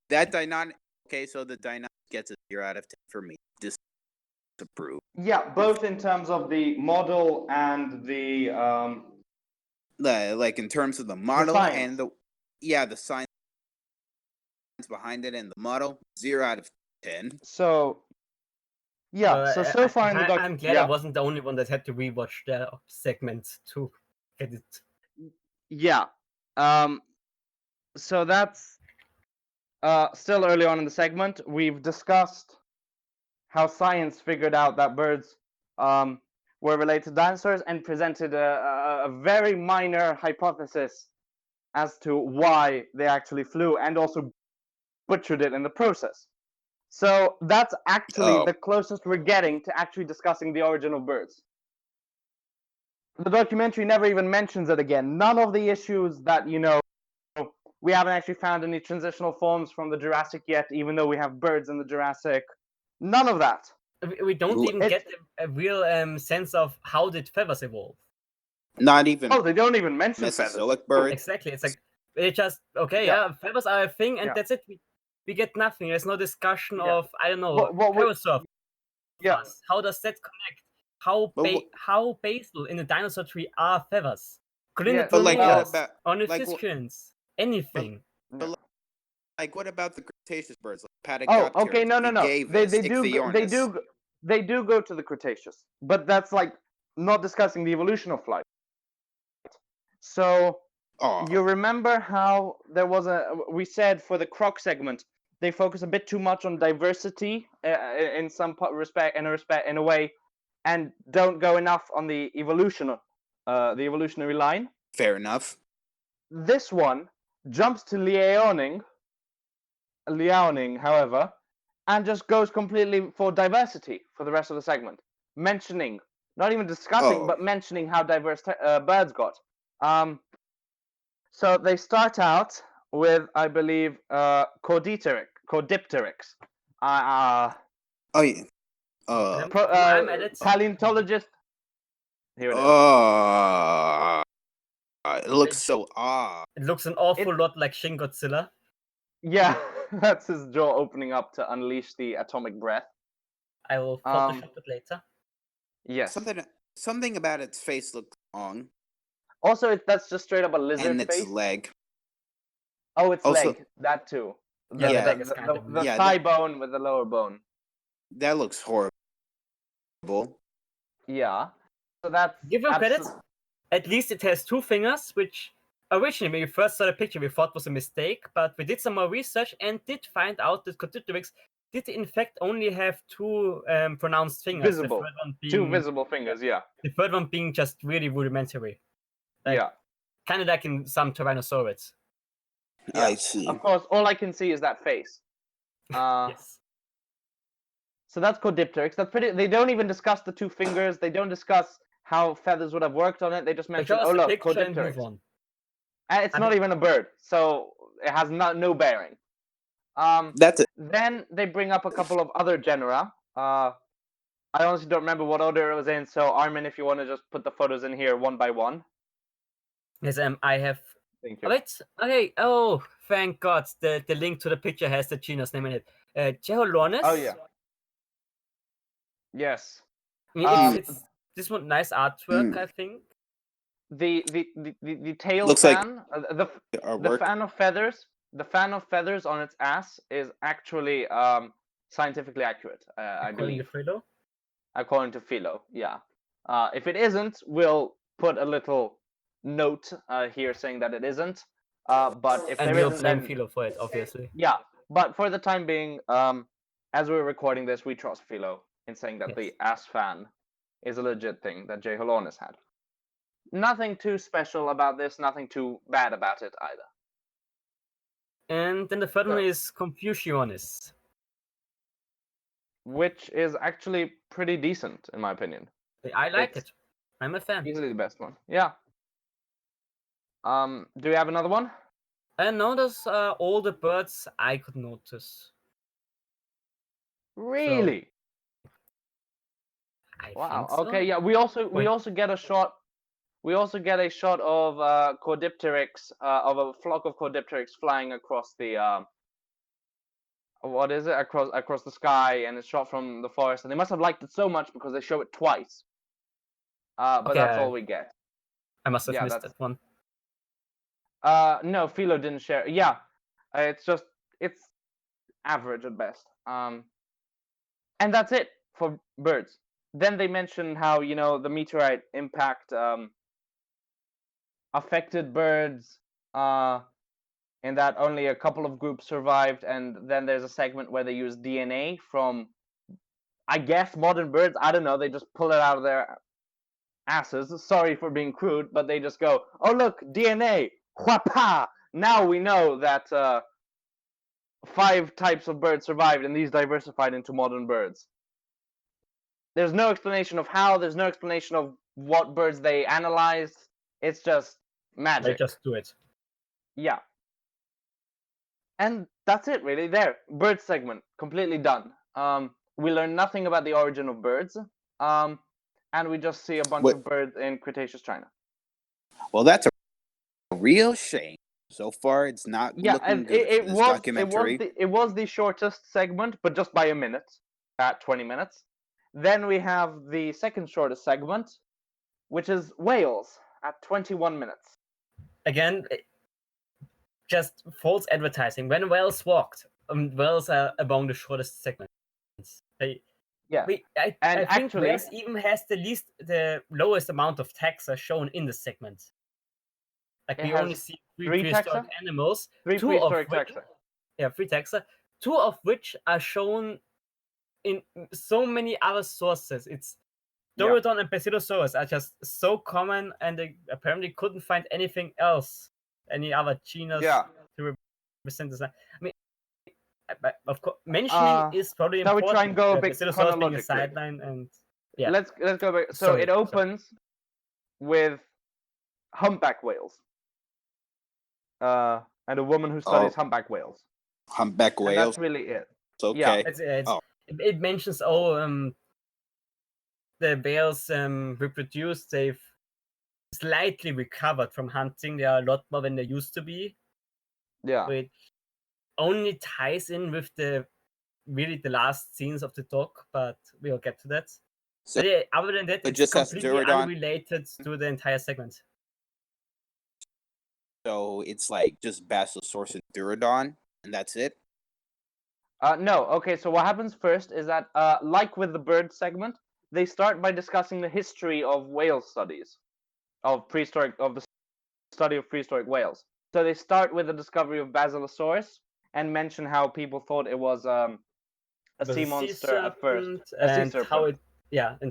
Deinonychus. Okay, so the Deinonychus gets a 0 out of 10 for me. Disapprove. Yeah, both in terms of the model and the like in terms of the model and the science behind it and the model, 0 out of 10. So yeah, so far in the doc, I'm glad I wasn't the only one that had to rewatch the segment to get it. Yeah. So that's still early on in the segment. We've discussed how science figured out that birds were related to dinosaurs and presented a very minor hypothesis as to why they actually flew, and also butchered it in the process. So that's actually the closest we're getting to actually discussing the origin of birds. The documentary never even mentions it again. None of the issues that, we haven't actually found any transitional forms from the Jurassic yet, even though we have birds in the Jurassic. None of that. We don't even get a real sense of how did feathers evolve. Not even. Oh, they don't even mention Mesozoic feathers. birds. Exactly. It's like they just feathers are a thing, and that's it. We get nothing. There's no discussion of parasaur. Yeah. How does that connect? How basal in a dinosaur tree are feathers? Ornithischians, anything. But what about the Cretaceous birds? Like okay, no. They do go to the Cretaceous, but that's like not discussing the evolution of flight. So you remember how there was we said for the croc segment they focus a bit too much on diversity in some in a way, and don't go enough on the evolutionary line. Fair enough. This one jumps to liaoning, however, and just goes completely for diversity for the rest of the segment, mentioning, not even discussing, but mentioning how diverse birds got. So they start out with, I believe, Caudipteryx. Paleontologist. Here it is. It looks so It looks an awful lot like Shin Godzilla. Yeah, that's his jaw opening up to unleash the atomic breath. I will Photoshop it later. Yes. Something about its face looks wrong. Also, that's just straight up a lizard and face. its leg. Oh, its leg. That too. The thigh bone with the lower bone. That looks horrible. Yeah. So that's... Give him credit. At least it has 2 fingers, which originally when we first saw the picture we thought was a mistake, but we did some more research and did find out that Caudipteryx did in fact only have 2 pronounced fingers. Visible. The third one being, 2 visible fingers, yeah. The third one being just really rudimentary. Kind of like in some Tyrannosaurids. Yeah. I see. Of course, all I can see is that face. Yes. So that's Caudipteryx. That's pretty. They don't even discuss the 2 fingers. They don't discuss how feathers would have worked on it. They just Show mentioned, us oh the look, picture and move Caudipteryx. on. It's not even a bird, so it has no bearing. That's it. Then they bring up a couple of other genera. I honestly don't remember what order it was in, so Armin, if you want to just put the photos in here one by one. Yes, I have. Thank you. Wait, okay. Oh, thank God. The link to the picture has the genus name in it. Jeholornis? Oh, yeah. Yes. I mean, it's this one nice artwork, I think. The tail Looks fan, like the fan of feathers, on its ass is actually scientifically accurate. I believe. According to Philo, yeah. If it isn't, we'll put a little note here saying that it isn't. But if there isn't, blame then Philo for it, obviously. yeah. But for the time being, as we're recording this, we trust Philo in saying that the ass fan is a legit thing that J. Holonis had. Nothing too special about this, nothing too bad about it either. And then the third one is Confucianis, which is actually pretty decent in my opinion. I like it. I'm a fan. Easily the best one. Yeah. Do we have another one? I notice all the birds I could notice. Really? So, wow. So. Okay. Yeah. We also get a shot. We also get a shot of Caudipteryx, of a flock of Caudipteryx flying across the what is it? Across the sky, and it's shot from the forest. And they must have liked it so much because they show it twice. But that's all we get. I must have missed that one. No, Philo didn't share. Yeah, it's average at best. And that's it for birds. Then they mention how the meteorite impact affected birds, in that only a couple of groups survived, and then there's a segment where they use DNA from, I guess, modern birds. I don't know. They just pull it out of their asses. Sorry for being crude, but they just go, "Oh look, DNA! Whapa! Now we know that 5 types of birds survived, and these diversified into modern birds." There's no explanation of how. There's no explanation of what birds they analyzed. It's just magic. They just do it. Yeah. And that's it, really. There, bird segment completely done. We learn nothing about the origin of birds, and we just see a bunch of birds in Cretaceous China. Well, that's a real shame. So far, it's not looking good for this documentary. It was the shortest segment, but just by a minute, at 20 minutes. Then we have the second shortest segment, which is whales at 21 minutes. Again, just false advertising. When whales walked, whales are among the shortest segments. I think actually, whales even has the lowest amount of taxa shown in the segment. Like we only see 3 prehistoric animals. 3 prehistoric taxa. Yeah, 3 taxa. 2 of which are shown in so many other sources. It's Dorodon and Basilosaurus are just so common, and they apparently couldn't find anything else, any other genus to represent this. I mean, of course, mentioning is probably important. Shall we try and go a bit Basilosaurus being a sideline, and let's go back. So it opens with humpback whales, and a woman who studies humpback whales. Humpback whales. And that's really it. Okay. Yeah, it mentions the whales reproduced. They've slightly recovered from hunting. They are a lot more than they used to be. Yeah. Which only ties in with the last scenes of the doc, but we'll get to that. So, but other than that, it's completely unrelated to the entire segment. So it's like just Basilosaurus and Durodon, and that's it? No. Okay, so what happens first is that, like with the bird segment, they start by discussing the history of whale studies, of the study of prehistoric whales. So they start with the discovery of Basilosaurus and mention how people thought it was a sea monster at first, and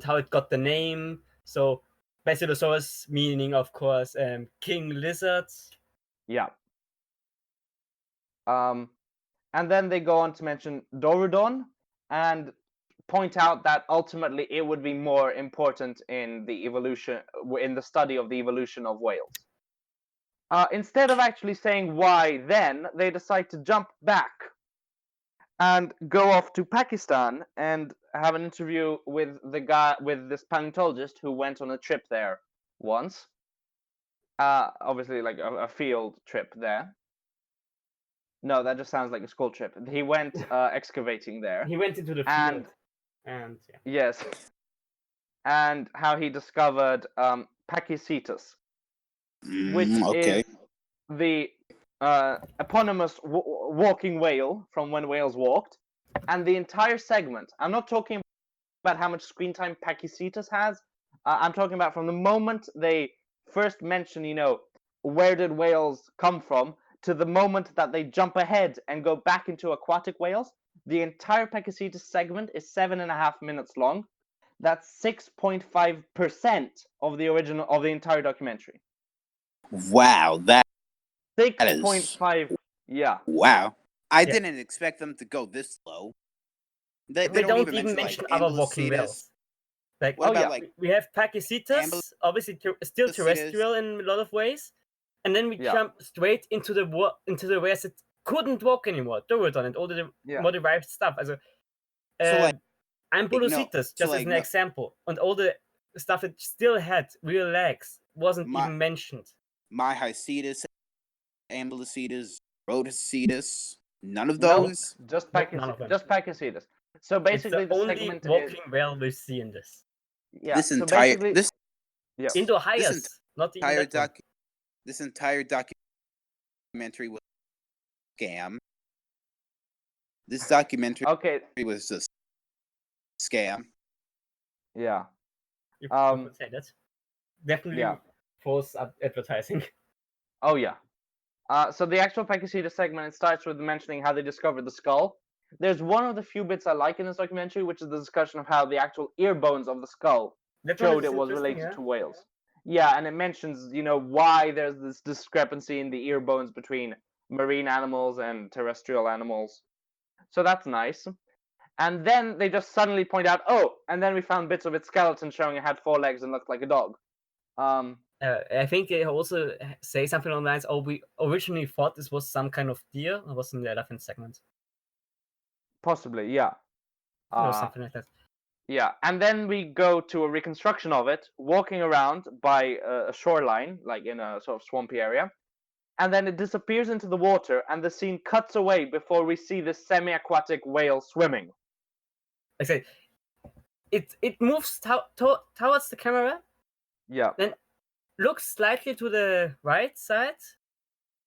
how it got the name. So Basilosaurus meaning, of course, king lizards. Yeah. And then they go on to mention Dorodon and point out that ultimately it would be more important in the study of the evolution of whales. Instead of actually saying why then, they decide to jump back and go off to Pakistan and have an interview with this paleontologist who went on a trip there once. Obviously, like a field trip there. No, that just sounds like a school trip. He went excavating there. He went into the field, and yeah. Yes, and how he discovered Pachycetus, which is the eponymous walking whale from when whales walked, and the entire segment. I'm not talking about how much screen time Pachycetus has. I'm talking about from the moment they first mention, where did whales come from, to the moment that they jump ahead and go back into aquatic whales. The entire Pachycetus segment is 7.5 minutes long. That's 6.5% of the entire documentary. Wow, that 6.5. Yeah. Wow. I didn't expect them to go this low. They don't even mention other walking whales. Like, we have Pachycetus, obviously still terrestrial in a lot of ways, and then we jump straight into the whales that couldn't walk anymore, Dorodon and all the more derived stuff. Ambulocetus, just as an example, and all the stuff that still had real legs wasn't even mentioned. Myhicetus, Ambulocetus, Rhodocetus, none of those. No, just Pachycetus. So basically, it's the only walking whale we see in this. Yeah. This entire Indo-Hyas, not even this entire documentary was a scam. This documentary was just a scam. Yeah. You could say that. Definitely false advertising. Oh yeah. So the actual Pachycetus segment, it starts with mentioning how they discovered the skull. There's one of the few bits I like in this documentary, which is the discussion of how the actual ear bones of the skull showed it was related to whales. Yeah, and it mentions, why there's this discrepancy in the ear bones between marine animals and terrestrial animals. So that's nice. And then they just suddenly point out, and then we found bits of its skeleton showing it had 4 legs and looked like a dog. I think they also say something on the lines, we originally thought this was some kind of deer, or was in the elephant segment. Possibly, yeah. Or something like that. Yeah, and then we go to a reconstruction of it, walking around by a shoreline, like in a sort of swampy area, and then it disappears into the water, and the scene cuts away before we see this semi-aquatic whale swimming. I say, it moves towards the camera. Yeah. Then looks slightly to the right side.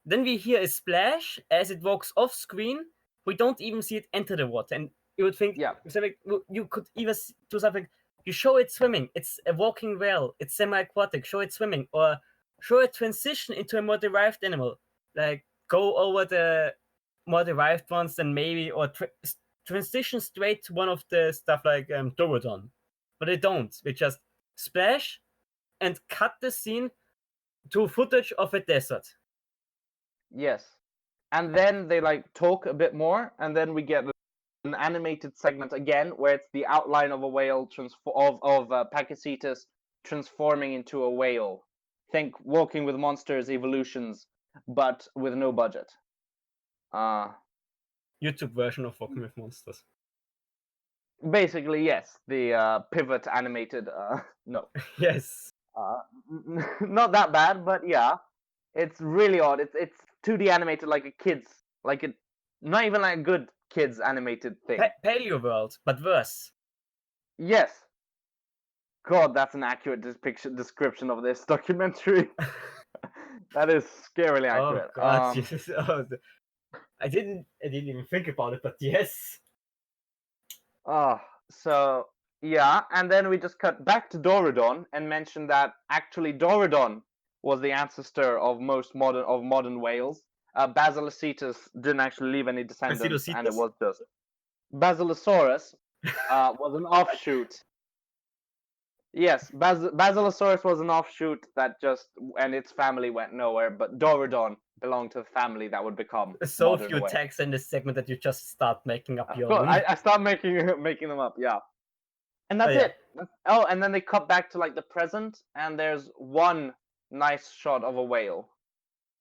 Then we hear a splash as it walks off screen. We don't even see it enter the water, and you would think, you could even do something. You show it swimming. It's a walking whale. It's semi-aquatic. Show it swimming, or show it transition into a more derived animal. Like go over the more derived ones, and maybe or transition straight to one of the stuff like Dorodon. But they don't. They just splash and cut the scene to footage of a desert. Yes. And then they talk a bit more, and then we get an animated segment again where it's the outline of a whale of Pachycetus transforming into a whale. Think Walking with Monsters evolutions, but with no budget. YouTube version of Walking with Monsters. Basically, yes. The pivot animated. No. Yes. Not that bad, but yeah, it's really odd. It's 2D animated like a kid's, not even like a good kids animated thing. Paleo World, but worse. Yes. God, that's an accurate description of this documentary. That is scarily accurate. Oh God, yes. I didn't even think about it, but yes. So yeah, and then we just cut back to Dorodon and mention that actually Dorodon was the ancestor of most modern whales. Basilocetus didn't actually leave any descendants, and it was just Basilosaurus was an offshoot. Yes, Basilosaurus was an offshoot that and its family went nowhere, but Dorodon belonged to the family that would become so few tags in this segment that you just start making up your own. own. I start making them up, yeah. And that's Oh, yeah. it. Oh, and then they cut back to like the present, and there's one nice shot of a whale.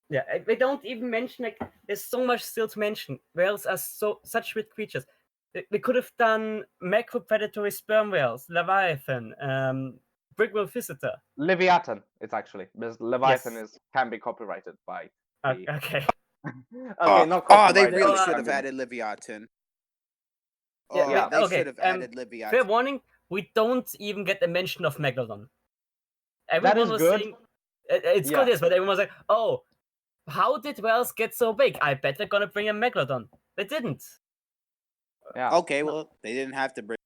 Yeah, they don't even mention, like, there's so much still to mention. Whales are such weird creatures. They could have done macropredatory sperm whales, Leviathan, Brickwill Visitor. Leviathan, it's actually, because Leviathan can be copyrighted by the... Okay. Okay, not Oh, they copyrighted. really but should have I mean, added Leviathan. Yeah, Oh, they okay, should have added Fair Leviathan. warning, we don't even get a mention of Megalodon. That Everyone is was good. saying, it's Yeah. good, yes, but everyone was like, oh, how did whales get so big? I bet they're gonna bring a Megalodon. They didn't. Yeah. Okay, well, they didn't have to bring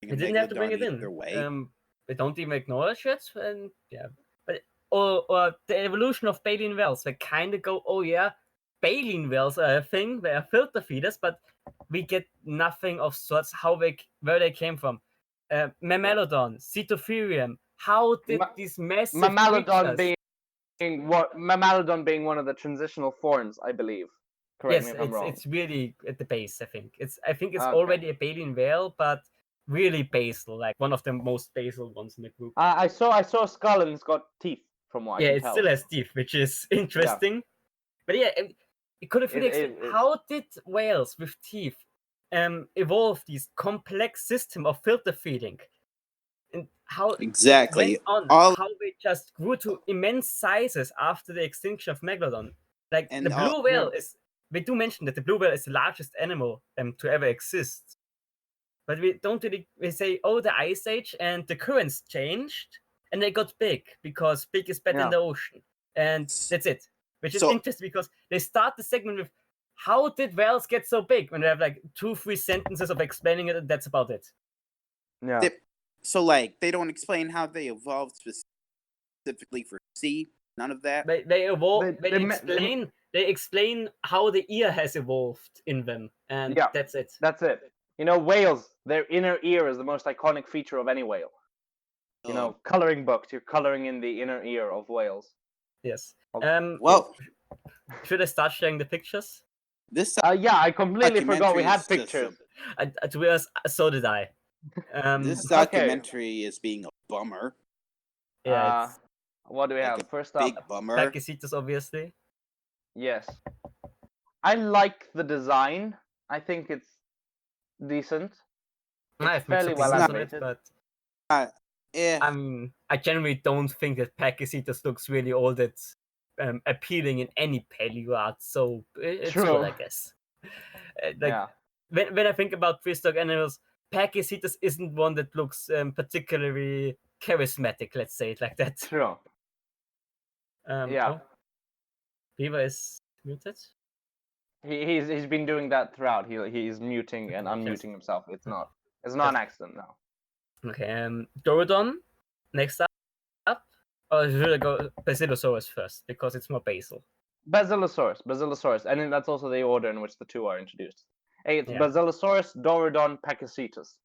They didn't have to bring it either in. way. They don't even acknowledge it, and yeah. But or the evolution of baleen whales, they kind of go, oh yeah, baleen whales are a thing. They are filter feeders, but we get nothing of sorts where they came from. Mammalodon, Cetotherium. How did these massive Mammalodon creatures... Mammalodon being one of the transitional forms, I believe. Correct me if I'm wrong. It's really at the base. I think it's Okay. already a baleen whale, but really basal, like one of the most basal ones in the group. I saw a skull and it's got teeth, from what I can It tell. still has teeth, which is interesting. But yeah, it could have really explained how did whales with teeth evolve these complex system of filter feeding, and how Exactly. went on, how they just grew to immense sizes after the extinction of Megalodon. Like the blue whale is. We do mention that the blue whale is the largest animal to ever exist. But we don't really say, oh, the ice age and the currents changed and they got big because big is better in the ocean. And that's it. Which is interesting because they start the segment with, how did whales get so big? When they have like 2-3 sentences of explaining it, and that's about it. Yeah. So like they don't explain how they evolved specifically for sea. None of that. They evolve. They explain how the ear has evolved in them, and that's it. That's it. You know, whales, their inner ear is the most iconic feature of any whale. You know, coloring books, you're coloring in the inner ear of whales. Yes. Well, should I start sharing the pictures? Yeah, I completely forgot we had pictures. To be honest, so did I. This documentary is being a bummer. Yeah. What do we have? First up, big bummer. Pachycetus, obviously. Yes. I like the design. I think it's decent. It's fairly well animated. But yeah. I mean, I generally don't think that Pachycetus looks really all that appealing in any paleo art, so it's good, I guess. When I think about prehistoric animals, Pachycetus isn't one that looks particularly charismatic, let's say it like that. True. Beaver is muted. He's been doing that throughout. He's muting and unmuting himself. It's not an accident now. Okay, Dorodon, next up. Or should I go Basilosaurus first because it's more basal? Basilosaurus, and then that's also the order in which the two are introduced. Hey, it's Basilosaurus, Dorodon, Pachycetus.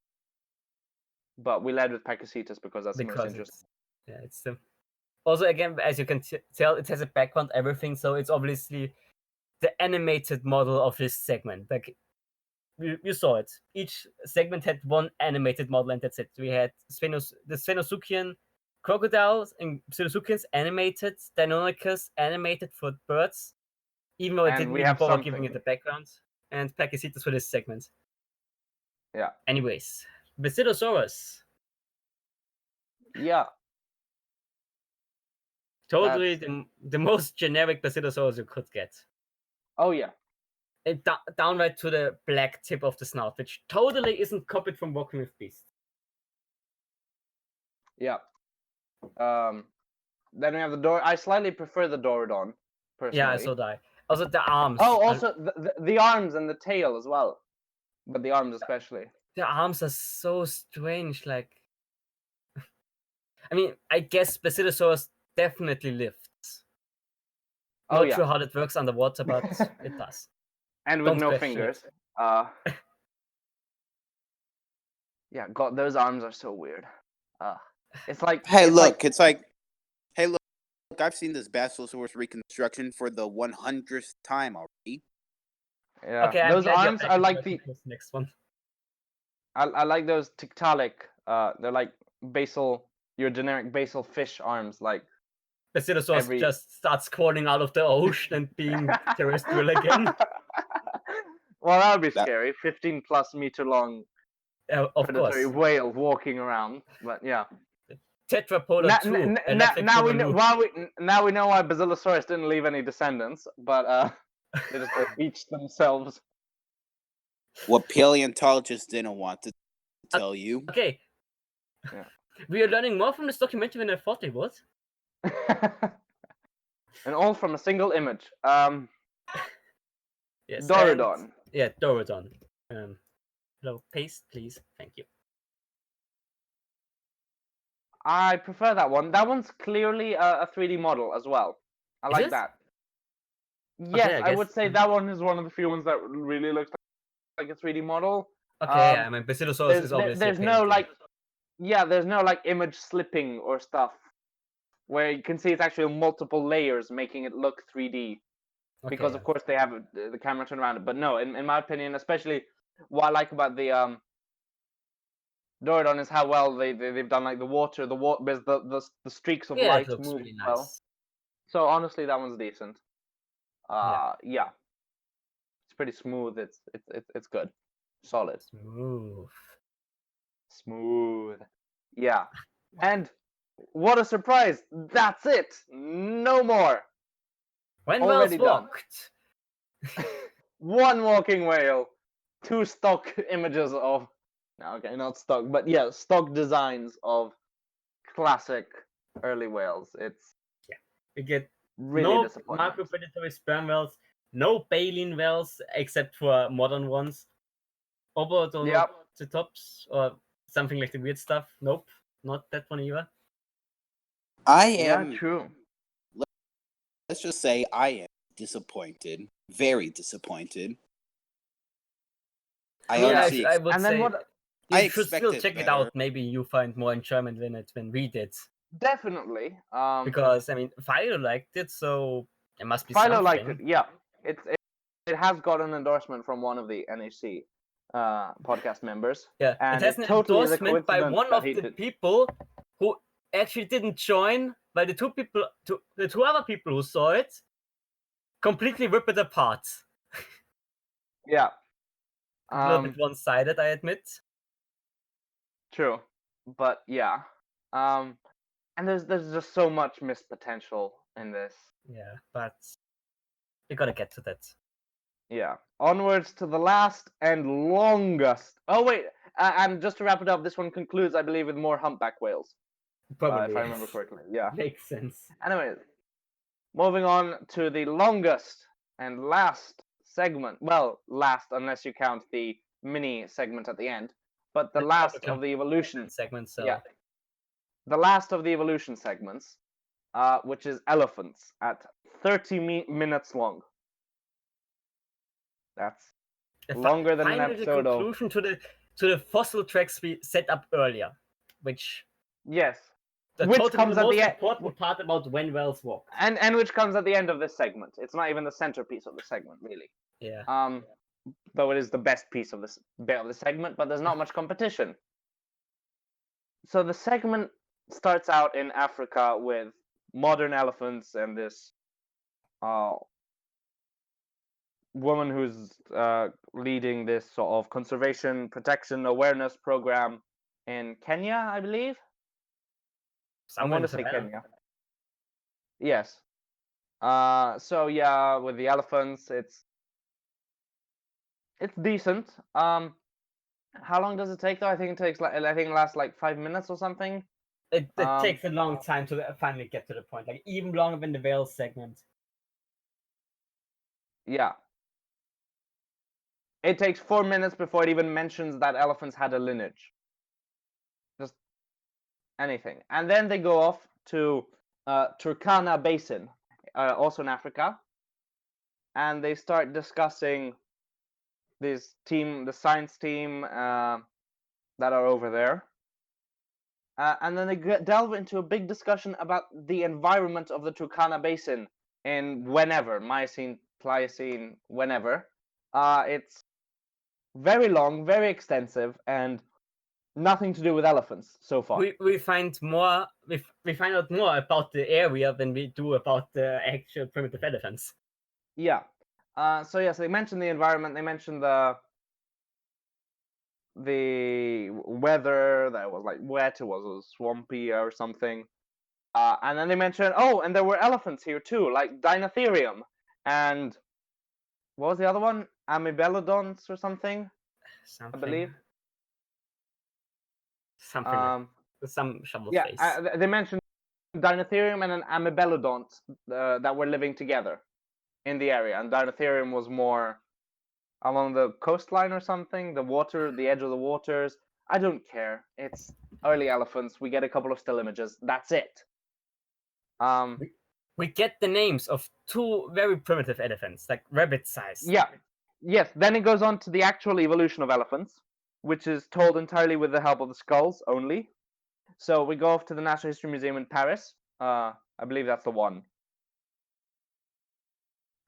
But we led with Pachycetus because that's the most interesting. It's the... Also, again, as you can tell, it has a background, everything, so it's obviously the animated model of this segment. Like, you saw it. Each segment had one animated model, and that's it. We had the Sphenosuchian crocodiles and Pseudosuchians animated, Deinonychus animated for birds, even though I didn't even bother giving it the background, and Pachycetus for this segment. Yeah. Anyways, Basilosaurus. Yeah. Totally the most generic Basilosaurus you could get. Oh, yeah. And downright to the black tip of the snout, which totally isn't copied from Walking with Beasts. Yeah. Then we have the I slightly prefer the Dorodon, personally. Yeah, so do I. Also, the arms. Oh, also the arms and the tail as well. But the arms especially. The arms are so strange, like... I mean, I guess Basilosaurus definitely lifts. Not sure how that works underwater, but it does. And with no fingers. Yeah, God, those arms are so weird. It's like... Hey, look, I've seen this Basilosaurus reconstruction for the 100th time already. Yeah, okay, those arms are like the... Next one. I like those tiktaalik. They're like your generic basal fish arms, like Basilosaurus just starts crawling out of the ocean and being terrestrial again. Well, that would be scary. 15+ meter long predatory whale walking around. But yeah. Tetrapoda 2. Now we know why Basilosaurus didn't leave any descendants, but they just beached themselves. What paleontologists didn't want to tell you. Okay. Yeah. We are learning more from this documentary than I thought we would. And all from a single image. Yes, Dorodon. Dorodon. Hello, paste, please. Thank you. I prefer that one. That one's clearly a 3D model as well. I like that. Yes, okay, I would say that one is one of the few ones that really looks like a 3D model. Okay, I mean, Basilosaurus is obviously. There's no there's no image slipping or stuff where you can see it's actually multiple layers making it look 3D. Because of course they have the camera turned around it. But no, in my opinion, especially what I like about the Dorodon is how well they've done like the water, the streaks of light move really nice. Well. So honestly, that one's decent. Yeah. It's pretty smooth. It's good, solid. Smooth. Yeah. And what a surprise! That's it. No more. When whales walked. One walking whale. 2 stock images of. Okay, not stock, but yeah, stock designs of classic early whales. It's we get really no micropredatory sperm whales, no baleen whales except for modern ones. Obodonotops or something like the weird stuff. Nope, not that one either. Yeah, true. Let's just say I am disappointed, very disappointed. I would and say. You should still check it out. Maybe you find more enjoyment in it than we did. Definitely. Because I mean, Philo liked it, so it must be Philo something. liked it. Yeah, it has got an endorsement from one of the NHC podcast members. Yeah, and it has an endorsement by one of the people who actually didn't join. By the two other people who saw it, completely rip it apart. Yeah. A little bit one-sided, I admit. True, but yeah, and there's just so much missed potential in this. Yeah, but you gotta get to that. Yeah, onwards to the last and longest. Oh wait, and just to wrap it up, this one concludes, I believe, with more humpback whales. Probably, if I remember correctly. Yeah, makes sense. Anyways, moving on to the longest and last segment. Well, last unless you count the mini segment at the end. But the last of the evolution segments. So. Yeah, the last of the evolution segments, which is elephants at 30 minutes long. That's longer than an episode of. Conclusion to the fossil tracks we set up earlier, which which comes at the important part about when whales walk, and which comes at the end of this segment. It's not even the centerpiece of the segment, really. Yeah. Though it is the best piece of this bit of the segment, but there's not much competition. So the segment starts out in Africa with modern elephants and this woman who's leading this sort of conservation, protection, awareness program in Kenya, I believe. I want to say Kenya. Yes. So yeah, with the elephants, it's decent. How long does it take though? I think it lasts like 5 minutes or something. It takes a long time to finally get to the point, like even longer than the whale segment. Yeah. It takes 4 minutes before it even mentions that elephants had a lineage. Just anything. And then they go off to Turkana Basin, also in Africa. And they start discussing the science team that are over there. And then they delve into a big discussion about the environment of the Turkana Basin in whenever, Miocene, Pliocene, whenever. It's very long, very extensive, and nothing to do with elephants so far. We find more. We find out more about the area than we do about the actual primitive elephants. Yeah. So yes, they mentioned the environment. They mentioned the weather that was like wet. It was swampy or something. And then they mentioned, and there were elephants here too, like Dinotherium and what was the other one? Amebelodons or something. I believe. Something. Some shovel face. They mentioned Dinotherium and an Amebelodont that were living together in the area, and Dinotherium was more along the coastline or something, the edge of the waters. I don't care. It's early elephants. We get a couple of still images. That's it. We get the names of 2 very primitive elephants, like rabbit size. Yeah. Yes. Then it goes on to the actual evolution of elephants, which is told entirely with the help of the skulls only. So we go off to the Natural History Museum in Paris. I believe that's the one.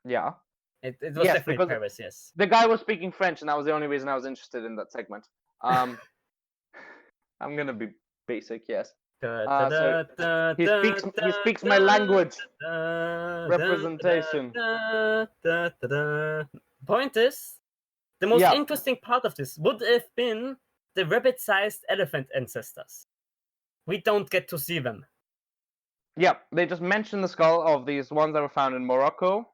Yeah. It was definitely Paris, yes. The guy was speaking French, and that was the only reason I was interested in that segment. I'm gonna be basic, yes. So he speaks my language. Representation. Point is, the most interesting part of this would have been the rabbit-sized elephant ancestors. We don't get to see them. Yeah, they just mentioned the skull of these ones that were found in Morocco.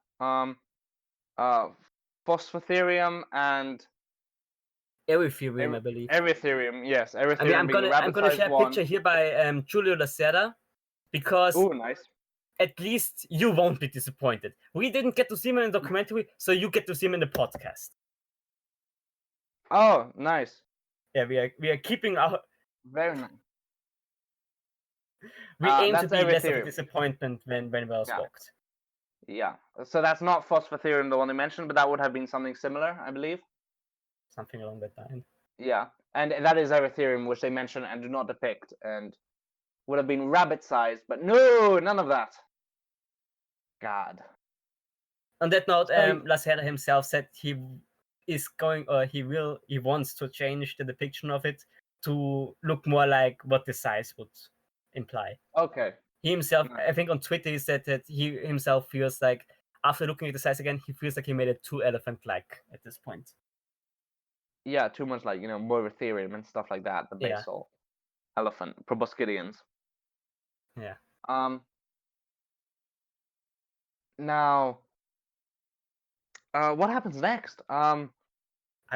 Phosphotherium and Erytherium, I believe. Erytherium, yes. Erytherium I'm gonna share a picture here by Giulio Lacerda, because nice. At least you won't be disappointed. We didn't get to see him in the documentary, so you get to see him in the podcast. Oh, nice. Yeah, we are keeping our. Very nice. We aim to be less of a disappointment when Wells walked. Yeah, so that's not Phosphotherium, the one they mentioned, but that would have been something similar, I believe. Something along that line. Yeah, and that is Erytherium, which they mention and do not depict, and would have been rabbit-sized, but no, none of that. God. On that note, Lacerda himself said he wants to change the depiction of it to look more like what the size would imply. Okay. He himself, I think on Twitter, he said that he himself feels like, after looking at the size again, he feels like he made it too elephant-like at this point. Yeah, too much like, Moeritherium and stuff like that, the basal elephant, proboscideans. Yeah. Now, what happens next? I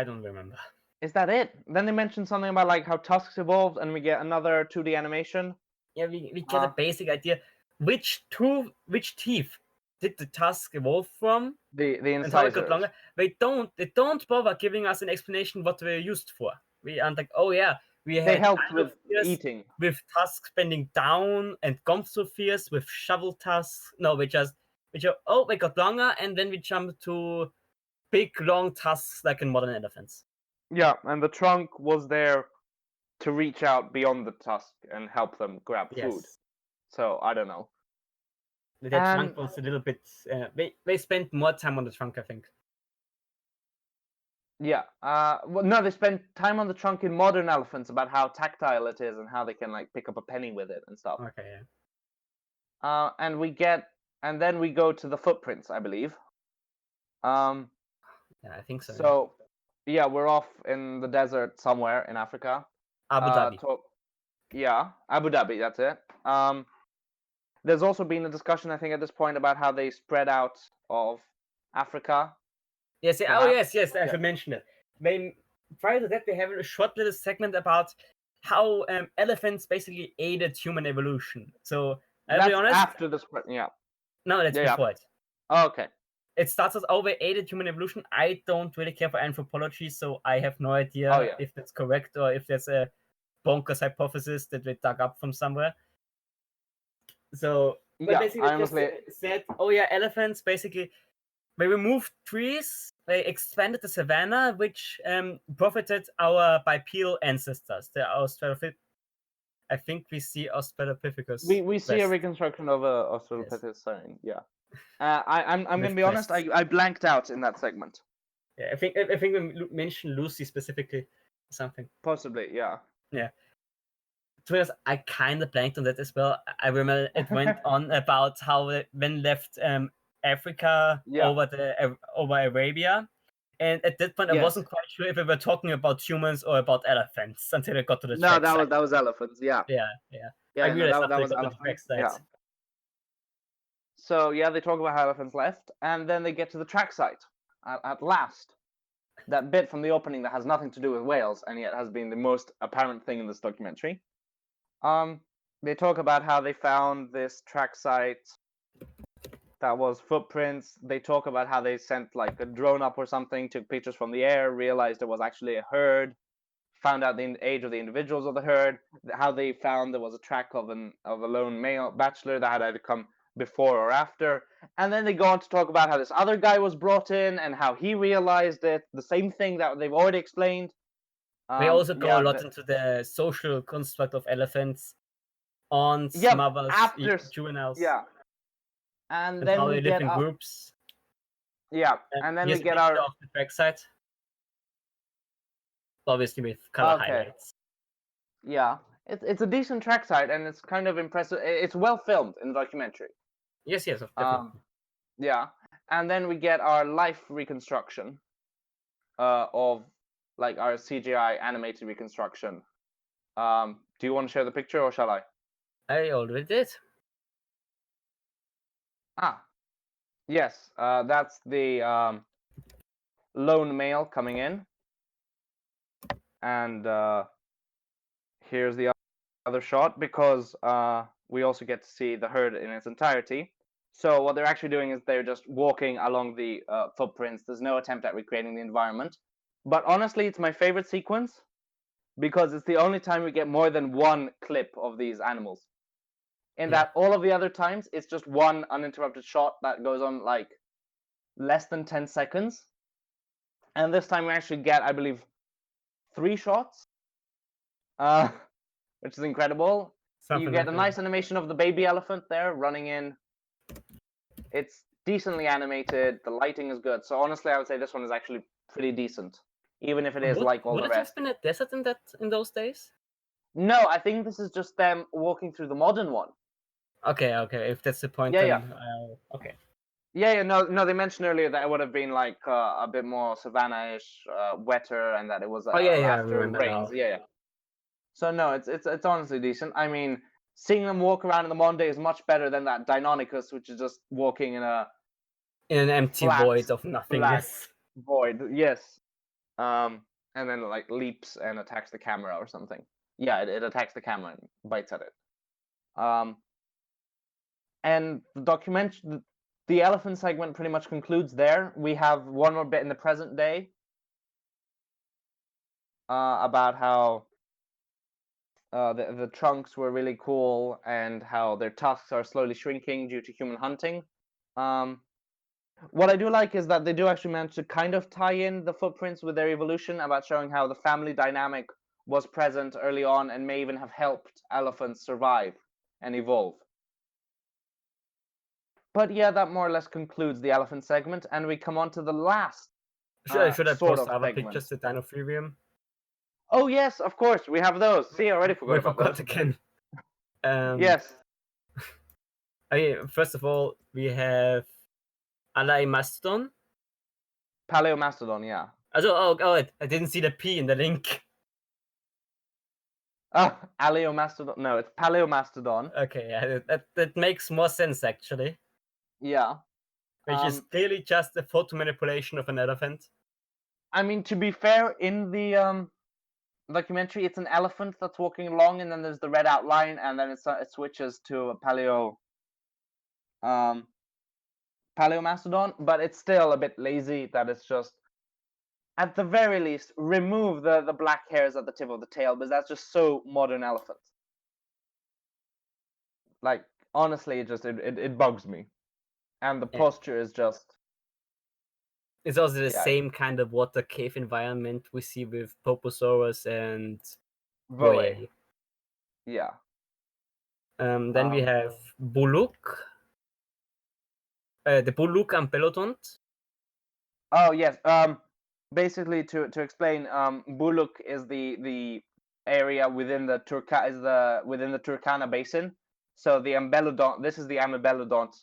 don't remember. Is that it? Then they mentioned something about like how tusks evolved, and we get another 2D animation. Yeah, we get a basic idea. Which teeth did the tusk evolve from? The incisors. And how it got longer. They don't bother giving us an explanation what they were used for. We aren't like, we had. They helped with eating. With tusks bending down and gomphospheres with shovel tusks. No, they got longer, and then we jump to big long tusks like in modern elephants. Yeah, and the trunk was there to reach out beyond the tusk and help them grab food. So I don't know. The trunk was a little bit. They spent more time on the trunk, I think. Yeah. Well, no, they spent time on the trunk in modern elephants about how tactile it is and how they can like pick up a penny with it and stuff. Okay. Yeah. And then we go to the footprints, I believe. Yeah, I think so. So, yeah, we're off in the desert somewhere in Africa. Abu Dhabi. Abu Dhabi, that's it. There's also been a discussion, I think, at this point about how they spread out of Africa. Yes, yes, I should mention it. Prior to that, they have a short little segment about how elephants basically aided human evolution. So, I'll be honest. After the spread, yeah. No, that's before it. Oh, okay. It starts as they aided human evolution. I don't really care for anthropology, so I have no idea if that's correct or if there's a bonkers hypothesis that they dug up from somewhere. So, basically just said, elephants basically, they removed trees, they expanded the savanna, which profited our bipedal ancestors, the Australopithecus. I think we see Australopithecus. We see a reconstruction of Australopithecus sign, yeah. I'm going to be honest, I blanked out in that segment. Yeah, I think we mentioned Lucy specifically, something. Possibly, yeah. Yeah. To be honest, I kind of blanked on that as well. I remember it went on about how when left Africa over Arabia, and at that point I wasn't quite sure if we were talking about humans or about elephants until I got to the track side. that was elephants. Yeah. Yeah. Yeah, I realized that was I got to the track elephants. side. Yeah. So yeah, they talk about how elephants left, and then they get to the track site at last. That bit from the opening that has nothing to do with whales, and yet has been the most apparent thing in this documentary. They talk about how they found this track site that was footprints. They talk about how they sent like a drone up or something, took pictures from the air, realized it was actually a herd, found out the age of the individuals of the herd, how they found there was a track of a lone male bachelor that had either come before or after, and then they go on to talk about how this other guy was brought in and how he realized it, the same thing that they've already explained. They also go a lot into the social construct of elephants, aunts, mothers, juveniles. Yeah. And then how they live in groups. Yeah, and then we get our off the backside, obviously with color highlights. Yeah, it's a decent track site, and it's kind of impressive. It's well filmed in the documentary. Yes, definitely. Yeah, and then we get our life reconstruction of like our CGI animated reconstruction. Do you want to share the picture, or shall I? I already did. Yes, that's the lone male coming in, and here's the other shot, because we also get to see the herd in its entirety. So what they're actually doing is they're just walking along the footprints. There's no attempt at recreating the environment. But honestly, it's my favorite sequence because it's the only time we get more than one clip of these animals. In that all of the other times, it's just one uninterrupted shot that goes on like less than 10 seconds. And this time we actually get, I believe, 3 shots, which is incredible. You get a nice animation of the baby elephant there running in. It's decently animated. The lighting is good. So honestly, I would say this one is actually pretty decent, even if it is like all the rest. Would it have been a desert in those days? No, I think this is just them walking through the modern one. Okay. If that's the point, then okay. Yeah. No. They mentioned earlier that it would have been like a bit more savanna-ish, wetter, and that it was after rains. Yeah. So no, it's honestly decent. I mean, seeing them walk around in the modern day is much better than that Deinonychus, which is just walking in an empty void of nothingness. Void, yes. And then like leaps and attacks the camera or something. Yeah, it attacks the camera and bites at it. And the elephant segment pretty much concludes there. We have one more bit in the present day about how the trunks were really cool and how their tusks are slowly shrinking due to human hunting. What I do like is that they do actually manage to kind of tie in the footprints with their evolution, about showing how the family dynamic was present early on and may even have helped elephants survive and evolve. But yeah, that more or less concludes the elephant segment, and we come on to the last Should I post other pictures to Dinotherium? Oh yes, of course, we have those. See, I already forgot about those. Again. Yes. First of all, we have Mastodon. Paleo-mastodon, yeah. I didn't see the P in the link. Aleo-mastodon. No, it's Paleo-mastodon. Okay, yeah, that makes more sense actually. Yeah. Which is clearly just a photo manipulation of an elephant. I mean, to be fair, in the documentary, it's an elephant that's walking along, and then there's the red outline, and then it switches to a Paleo-mastodon, but it's still a bit lazy that it's just, at the very least, remove the black hairs at the tip of the tail, because that's just so modern elephant. Like, honestly, it bugs me. And the posture is just... It's also the same kind of water cave environment we see with Poposaurus and Voe. Yeah. Then we have Buluk. The Buluk and Pelotont. Oh yes. basically to explain, Buluk is the area within the Turkana basin. So the Ampelodont, this is the Ampelodont,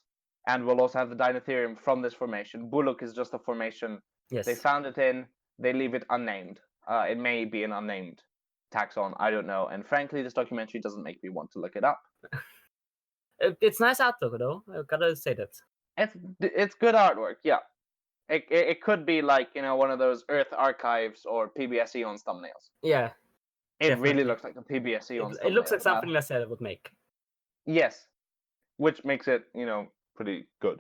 and we'll also have the Dinotherium from this formation. Buluk is just a formation Yes. they found it in. They leave it unnamed. It may be an unnamed taxon. I don't know. And frankly, this documentary doesn't make me want to look it up. It's nice artwork, though. I gotta say that. It's good artwork. Yeah. It could be like, one of those Earth Archives or PBS Eons thumbnails. Yeah. It definitely. really looks like a PBS Eons thumbnail. It looks like something Lacelle would make. Yes. Which makes it, pretty good.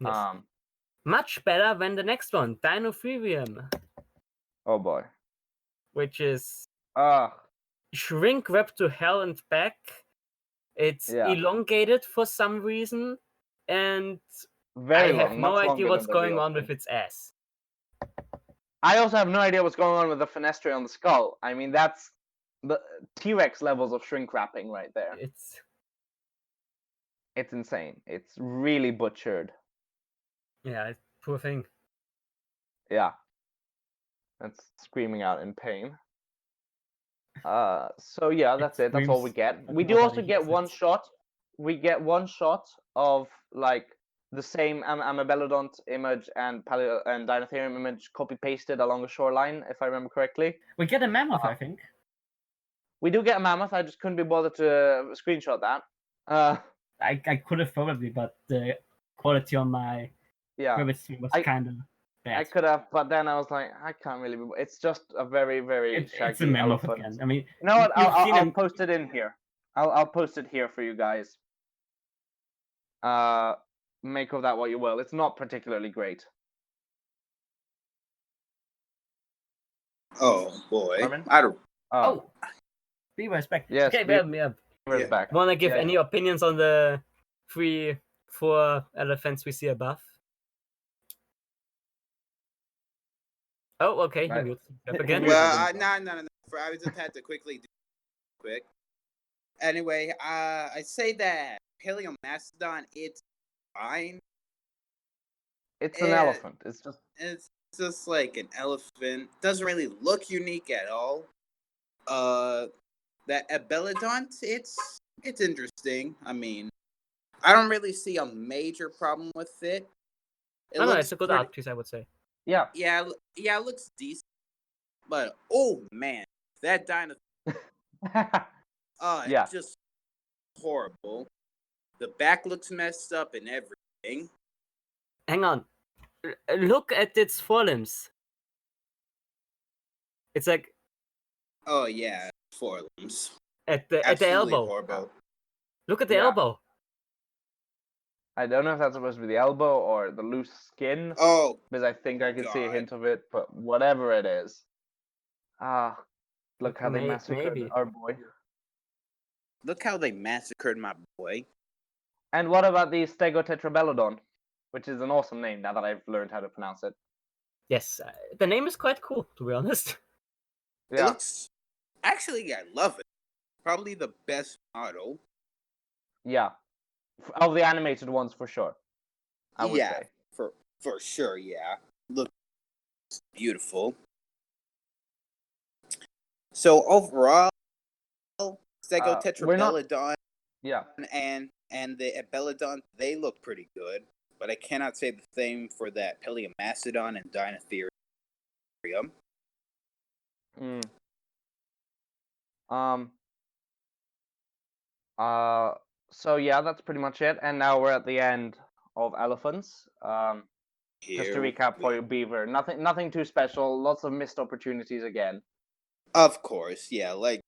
Yes. Much better than the next one, Dinotherium. Oh boy. Which is Ah. shrink wrap to hell and back. It's elongated for some reason, and Very I have long, no much idea longer what's than the going real on thing. with its ass. I also have no idea what's going on with the fenestra on the skull. I mean, that's the T-Rex levels of shrink wrapping right there. It's insane. It's really butchered. Yeah, poor thing. Yeah. That's screaming out in pain. So yeah, that's it. That's all we get. We do also get one shot. We get one shot of like the same Ampelodont image and Dinotherium image copy pasted along the shoreline, if I remember correctly. We get a mammoth, I think. We do get a mammoth. I just couldn't be bothered to screenshot that. I could have probably, but the quality on my Rabbit stream was kind of bad. I could have, but then I was like, I can't really. It's just a very, very shaggy it's a mammoth elephant. again. I mean, you know what? I'll post it in here. I'll post it here for you guys. Make of that what you will. It's not particularly great. Oh boy! Armin? I don't. Oh, Beaver's back. Yes. Okay, Beaver's back. Want to give any opinions on the 3-4 elephants we see above? Oh, okay. Right. You again. Well, no. I just had to quickly do quick. Anyway, I say that Paleomastodon, it's fine. It's an elephant. It's just like an elephant. Doesn't really look unique at all. That Ampelodont, it's interesting. I mean, I don't really see a major problem with it. No, it's a good art piece, I would say. Yeah. Yeah, it looks decent. But oh man, that dinosaur. It's just horrible. The back looks messed up and everything. Hang on. Look at its forelimbs. It's like. Oh yeah, forelimbs. At the elbow. Horrible. Look at the elbow. I don't know if that's supposed to be the elbow or the loose skin. Oh, because I think I could see a hint of it, but whatever it is. Look how they massacred our boy. Look how they massacred my boy. And what about the Stegotetrabelodon, which is an awesome name now that I've learned how to pronounce it. Yes, the name is quite cool, to be honest. Yeah. It looks... Actually, I love it. Probably the best model. Yeah. Of the animated ones, for sure. I would say. For sure, yeah. Looks beautiful. So overall, Stegotetrabelodon and the Ampelodon, they look pretty good. But I cannot say the same for that Paleomastodon and Dinotherium. So yeah, that's pretty much it. And now we're at the end of elephants. Just to recap for you, Beaver. Nothing too special. Lots of missed opportunities again. Of course, yeah. Like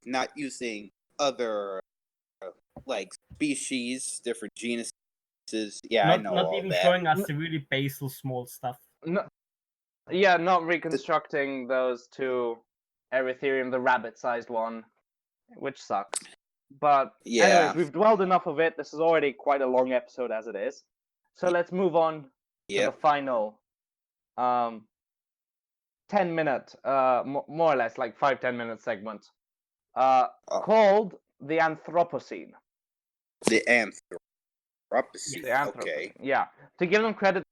not using other like species, different genuses. Yeah, I know all that. Not even showing us the really basal small stuff. No, yeah, not reconstructing those two Erytherium, the rabbit-sized one, which sucks. But anyways, we've dwelled enough of it. This is already quite a long episode as it is. So let's move on to the final 10-minute, more or less, like 5-10 minute segment called the Anthropocene. The Anthropocene. Okay. Yeah. To give them credit,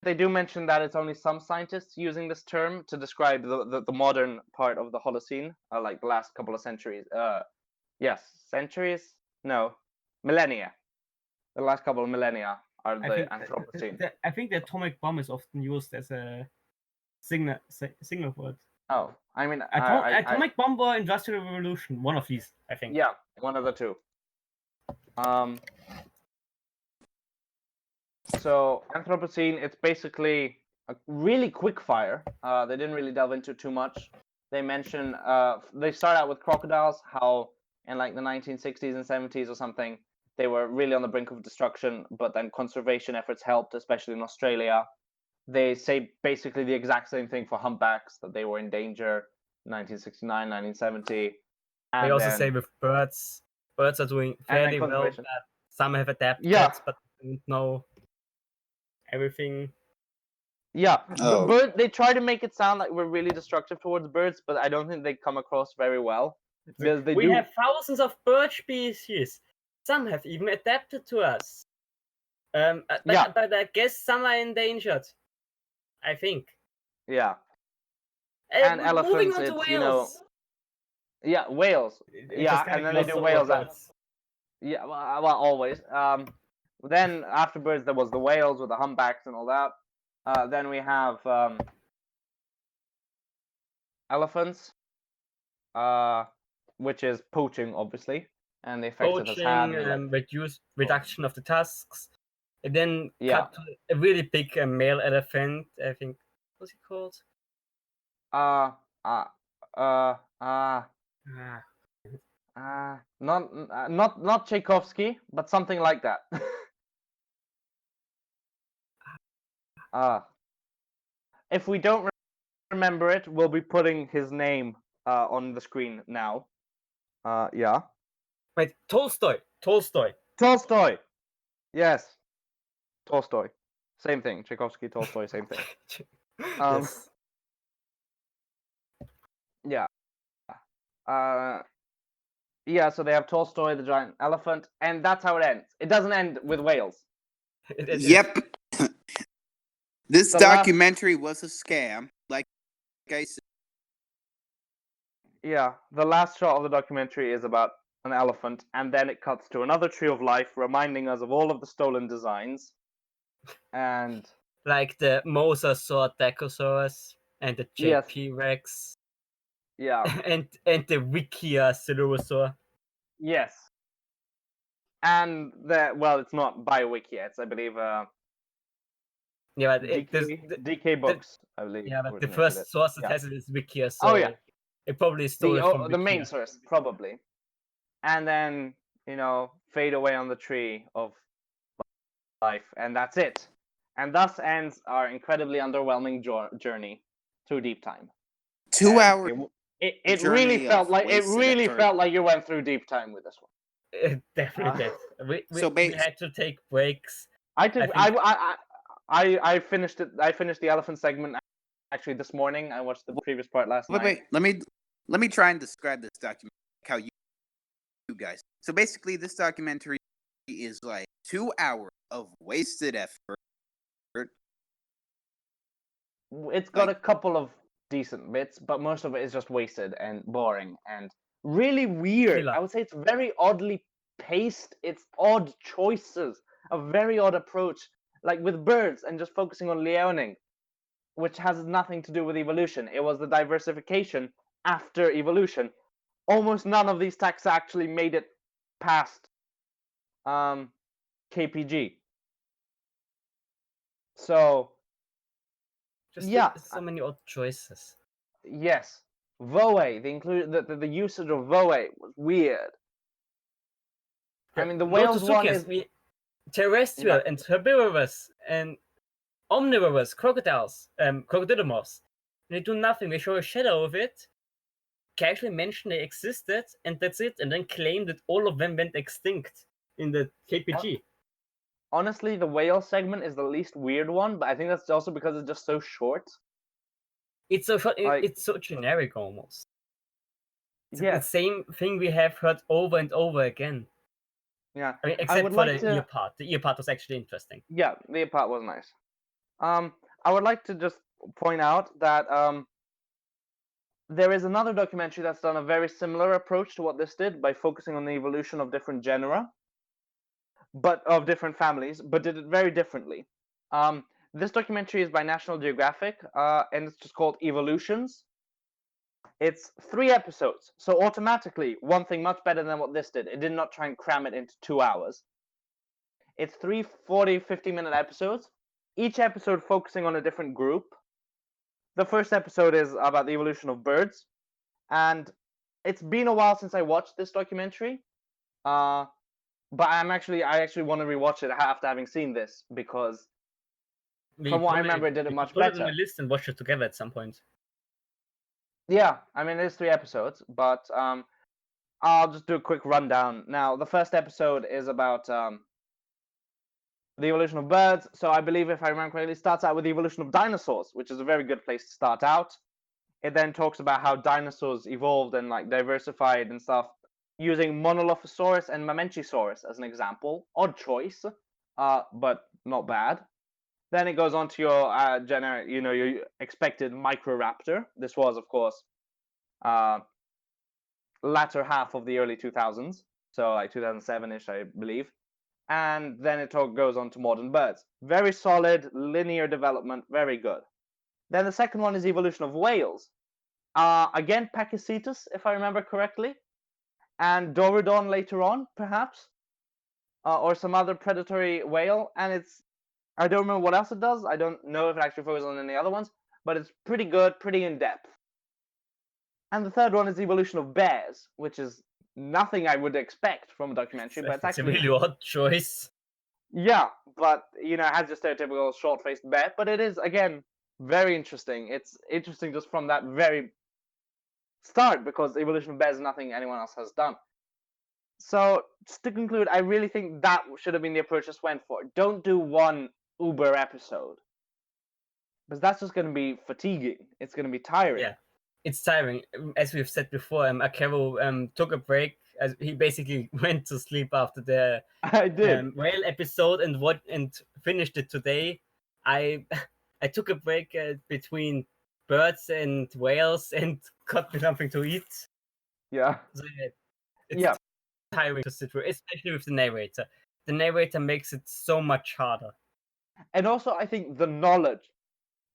they do mention that it's only some scientists using this term to describe the modern part of the Holocene, like the last couple of centuries. Yes, centuries? No, millennia. The last couple of millennia are the Anthropocene. I think the atomic bomb is often used as a signal word. Oh, I mean, atomic bomb or industrial revolution, one of these, I think. Yeah, one of the two. So Anthropocene, it's basically a really quick fire. They didn't really delve into too much. They mention they start out with crocodiles, how in like the 1960s and 70s or something, they were really on the brink of destruction, but then conservation efforts helped, especially in Australia. They say basically the exact same thing for humpbacks, that they were in danger 1969, 1970. They also say with birds are doing fairly well. Some have adapted, but don't know everything. Yeah, they try to make it sound like we're really destructive towards birds, but I don't think they come across very well. Because we have thousands of bird species. Some have even adapted to us. But I guess some are endangered. I think. Yeah. And elephants, moving on to whales. Yeah, whales. Yeah, and then they do whales. Yeah, well, always. Then after birds, there was the whales with the humpbacks and all that. Then we have elephants, which is poaching, obviously, and the effects it has had. Reduction of the tusks. And then cut to a really big male elephant. I think. What's he called? Not Tchaikovsky, but something like that. If we don't remember it, we'll be putting his name on the screen now. Yeah. Wait, Tolstoy. Yes. Tolstoy. Same thing. Tchaikovsky, Tolstoy, same thing. Yes. Yeah. Yeah, so they have Tolstoy, the giant elephant, and that's how it ends. It doesn't end with whales. Yep. This documentary was a scam, like I said. Yeah, the last shot of the documentary is about an elephant, and then it cuts to another tree of life, reminding us of all of the stolen designs. And like the Mosasaur Dacosaurus and the JP Rex. Yeah. and the Wikia Silurosaur. Yes. And it's not by Wiki, it's I believe DK Books, I believe. Yeah, but the first source that has it is Wikia, so it probably stole it from the main source, probably. And then, fade away on the tree of life, and that's it. And thus ends our incredibly underwhelming journey through deep time. 2 hours. It really felt like you went through deep time with this one. It definitely did. We had to take breaks. I finished it. I finished the elephant segment actually this morning. I watched the previous part last night. Wait, let me try and describe this documentary. How you guys. So basically, this documentary is like 2 hours of wasted effort. It's got a couple of decent bits, but most of it is just wasted and boring and really weird. I would say it's very oddly paced. It's odd choices, a very odd approach, like with birds and just focusing on Liaoning, which has nothing to do with evolution. It was the diversification after evolution. Almost none of these taxa actually made it past KPG. So so many odd choices. Yes, Voe. The usage of Voe was weird. I mean, the whales one is terrestrial and herbivorous and omnivorous crocodiles, crocodilomorphs. They do nothing. They show a shadow of it, casually mention they existed, and that's it. And then claim that all of them went extinct in the KPG. Honestly, the whale segment is the least weird one, but I think that's also because it's just so short. It's so short. It's so generic almost. It's the same thing we have heard over and over again. Yeah. I mean, except for the ear part. The ear part was actually interesting. Yeah, the ear part was nice. I would like to just point out that there is another documentary that's done a very similar approach to what this did by focusing on the evolution of different genera, but of different families, but did it very differently. This documentary is by National Geographic, and it's just called Evolutions. It's 3 episodes, so automatically one thing much better than what this did. It did not try and cram it into 2 hours. It's 3 40, 50-minute episodes, each episode focusing on a different group. The first episode is about the evolution of birds, and it's been a while since I watched this documentary. But I actually want to rewatch it after having seen this, because from what I remember, it did it much put it better. on the list and watch it together at some point. Yeah, I mean, there's 3 episodes, but I'll just do a quick rundown. Now, the first episode is about the evolution of birds. So I believe, if I remember correctly, it starts out with the evolution of dinosaurs, which is a very good place to start out. It then talks about how dinosaurs evolved and like diversified and stuff, using Monolophosaurus and Mamenchisaurus as an example. Odd choice, but not bad. Then it goes on to your generic, your expected Microraptor. This was, of course, latter half of the early 2000s, so like 2007-ish, I believe. And then it goes on to modern birds. Very solid, linear development, very good. Then the second one is evolution of whales. Again, Pachycetus, if I remember correctly, and Dorodon later on, perhaps, or some other predatory whale. And I don't remember what else it does. I don't know if it actually focuses on any other ones, but it's pretty good, pretty in-depth. And the third one is the evolution of bears, which is nothing I would expect from a documentary, but it's actually a really odd choice. Yeah, but it has just a typical short-faced bear, but it is, again, very interesting. It's interesting just from that very start, because the evolution of bears is nothing anyone else has done. So, just to conclude, I really think that should have been the approach just went for. Don't do one Uber episode, because that's just going to be fatiguing. It's going to be tiring. Yeah, it's tiring. As we've said before, Akero took a break. As he basically went to sleep after the I did. whale episode and finished it today. I took a break between birds and whales and got me something to eat. Yeah. So, it's tiring to sit through, especially with the narrator. The narrator makes it so much harder. And also, I think the knowledge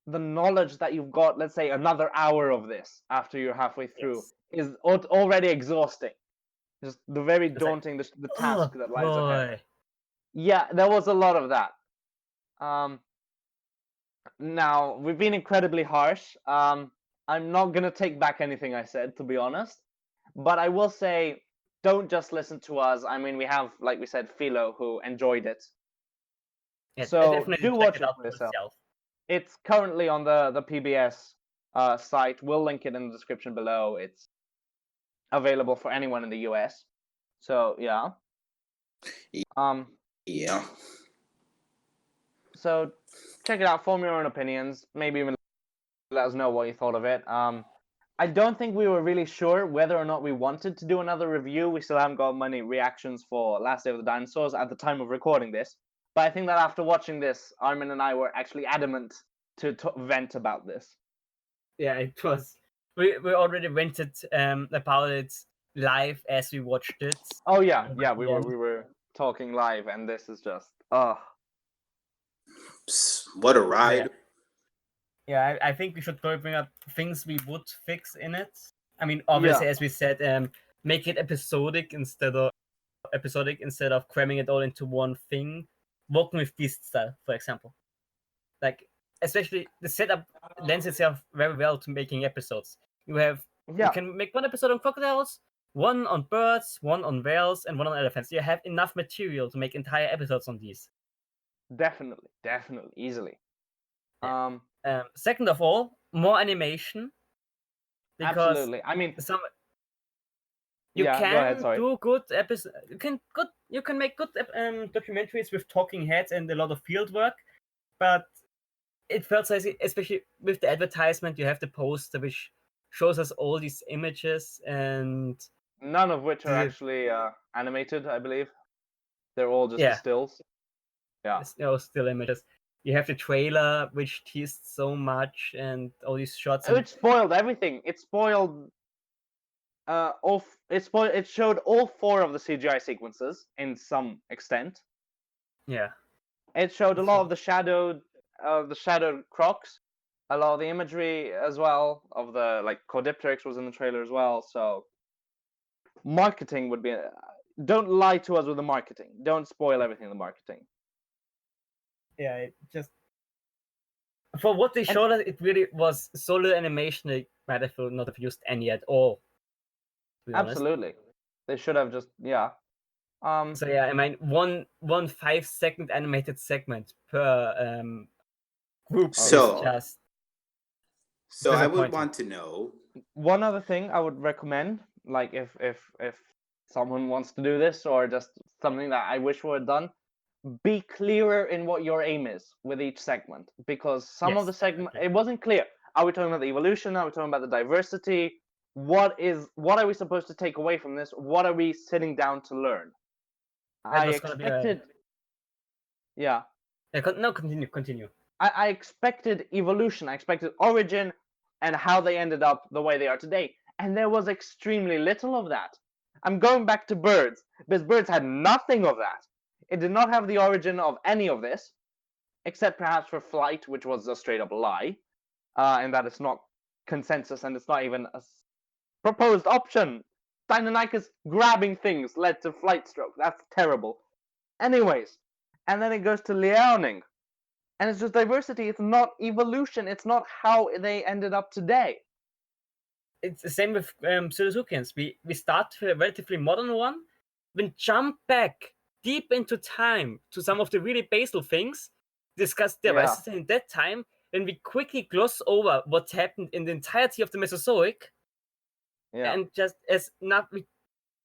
that you've got, let's say, another hour of this after you're halfway through, is already exhausting. Just the very daunting, the task that lies ahead. Yeah, there was a lot of that. Now, we've been incredibly harsh. I'm not going to take back anything I said, to be honest. But I will say, don't just listen to us. I mean, we have, like we said, Philo, who enjoyed it. Yeah, so do watch it for yourself. It's currently on the PBS site. We'll link it in the description below. It's available for anyone in the US. So, yeah. Yeah. So, check it out. Form your own opinions. Maybe even let us know what you thought of it. I don't think we were really sure whether or not we wanted to do another review. We still haven't got many reactions for Last Day of the Dinosaurs at the time of recording this. But I think that after watching this, Armin and I were actually adamant to vent about this. Yeah, it was. We already vented about it live as we watched it. Oh yeah, we were talking live, and this is just what a ride. Yeah, I think we should probably bring up things we would fix in it. I mean, obviously, as we said, make it episodic instead of cramming it all into one thing. Walking with Beast style, for example. Like, especially the setup lends itself very well to making episodes. You can make one episode on crocodiles, one on birds, one on whales, and one on elephants. You have enough material to make entire episodes on these. Definitely, easily. Yeah. Second of all, more animation. Because absolutely. I mean, you can go ahead, sorry. do good episodes. You can make good documentaries with talking heads and a lot of field work, but it felt like, especially with the advertisement, you have the poster which shows us all these images, and none of which are actually animated. I believe they're all just the stills. Yeah, still images. You have the trailer, which teased so much, and all these shots. It spoiled everything. It spoiled. It showed all 4 of the CGI sequences in some extent. Yeah. It showed a lot of the shadowed crocs, a lot of the imagery as well of the Cordipteryx was in the trailer as well. So marketing would be. Don't lie to us with the marketing. Don't spoil everything in the marketing. Yeah, it just for what they showed us, it really was so little animation. They might have not have used any at all. Absolutely, they should have just So yeah, I mean, one 5-second animated segment per group is just. So I would want to know. One other thing I would recommend, like if someone wants to do this, or just something that I wish were done, be clearer in what your aim is with each segment, because some of the segment it wasn't clear. Are we talking about the evolution? Are we talking about the diversity? What are we supposed to take away from this? What are we sitting down to learn? I expected. Yeah. No, continue. I expected evolution. I expected origin and how they ended up the way they are today. And there was extremely little of that. I'm going back to birds, because birds had nothing of that. It did not have the origin of any of this, except perhaps for flight, which was a straight up lie, and that it's not consensus and it's not even a proposed option. Deinonychus grabbing things led to flight stroke. That's terrible. Anyways, and then it goes to Liaoning. And it's just diversity. It's not evolution. It's not how they ended up today. It's the same with Pseudosuchians. We start with a relatively modern one, then jump back deep into time to some of the really basal things, discuss diversity in that time, then we quickly gloss over what happened in the entirety of the Mesozoic. Yeah. And just as not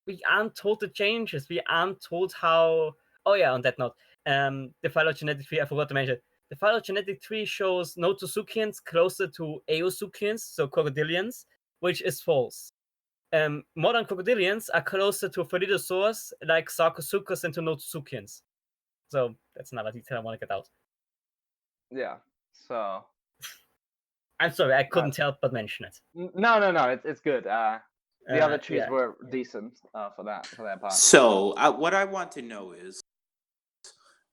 we aren't told the changes. We aren't told how. Oh yeah, on that note, the phylogenetic tree, I forgot to mention. The phylogenetic tree shows Notosuchians closer to Eosuchians, so crocodilians, which is false. Modern crocodilians are closer to Theridosaurs, like Sarcosuchus, and to Notosuchians. So that's another detail I want to get out. Yeah. So. I'm sorry, I couldn't help but mention it. No. It's good. The other trees were decent for that part. So what I want to know is,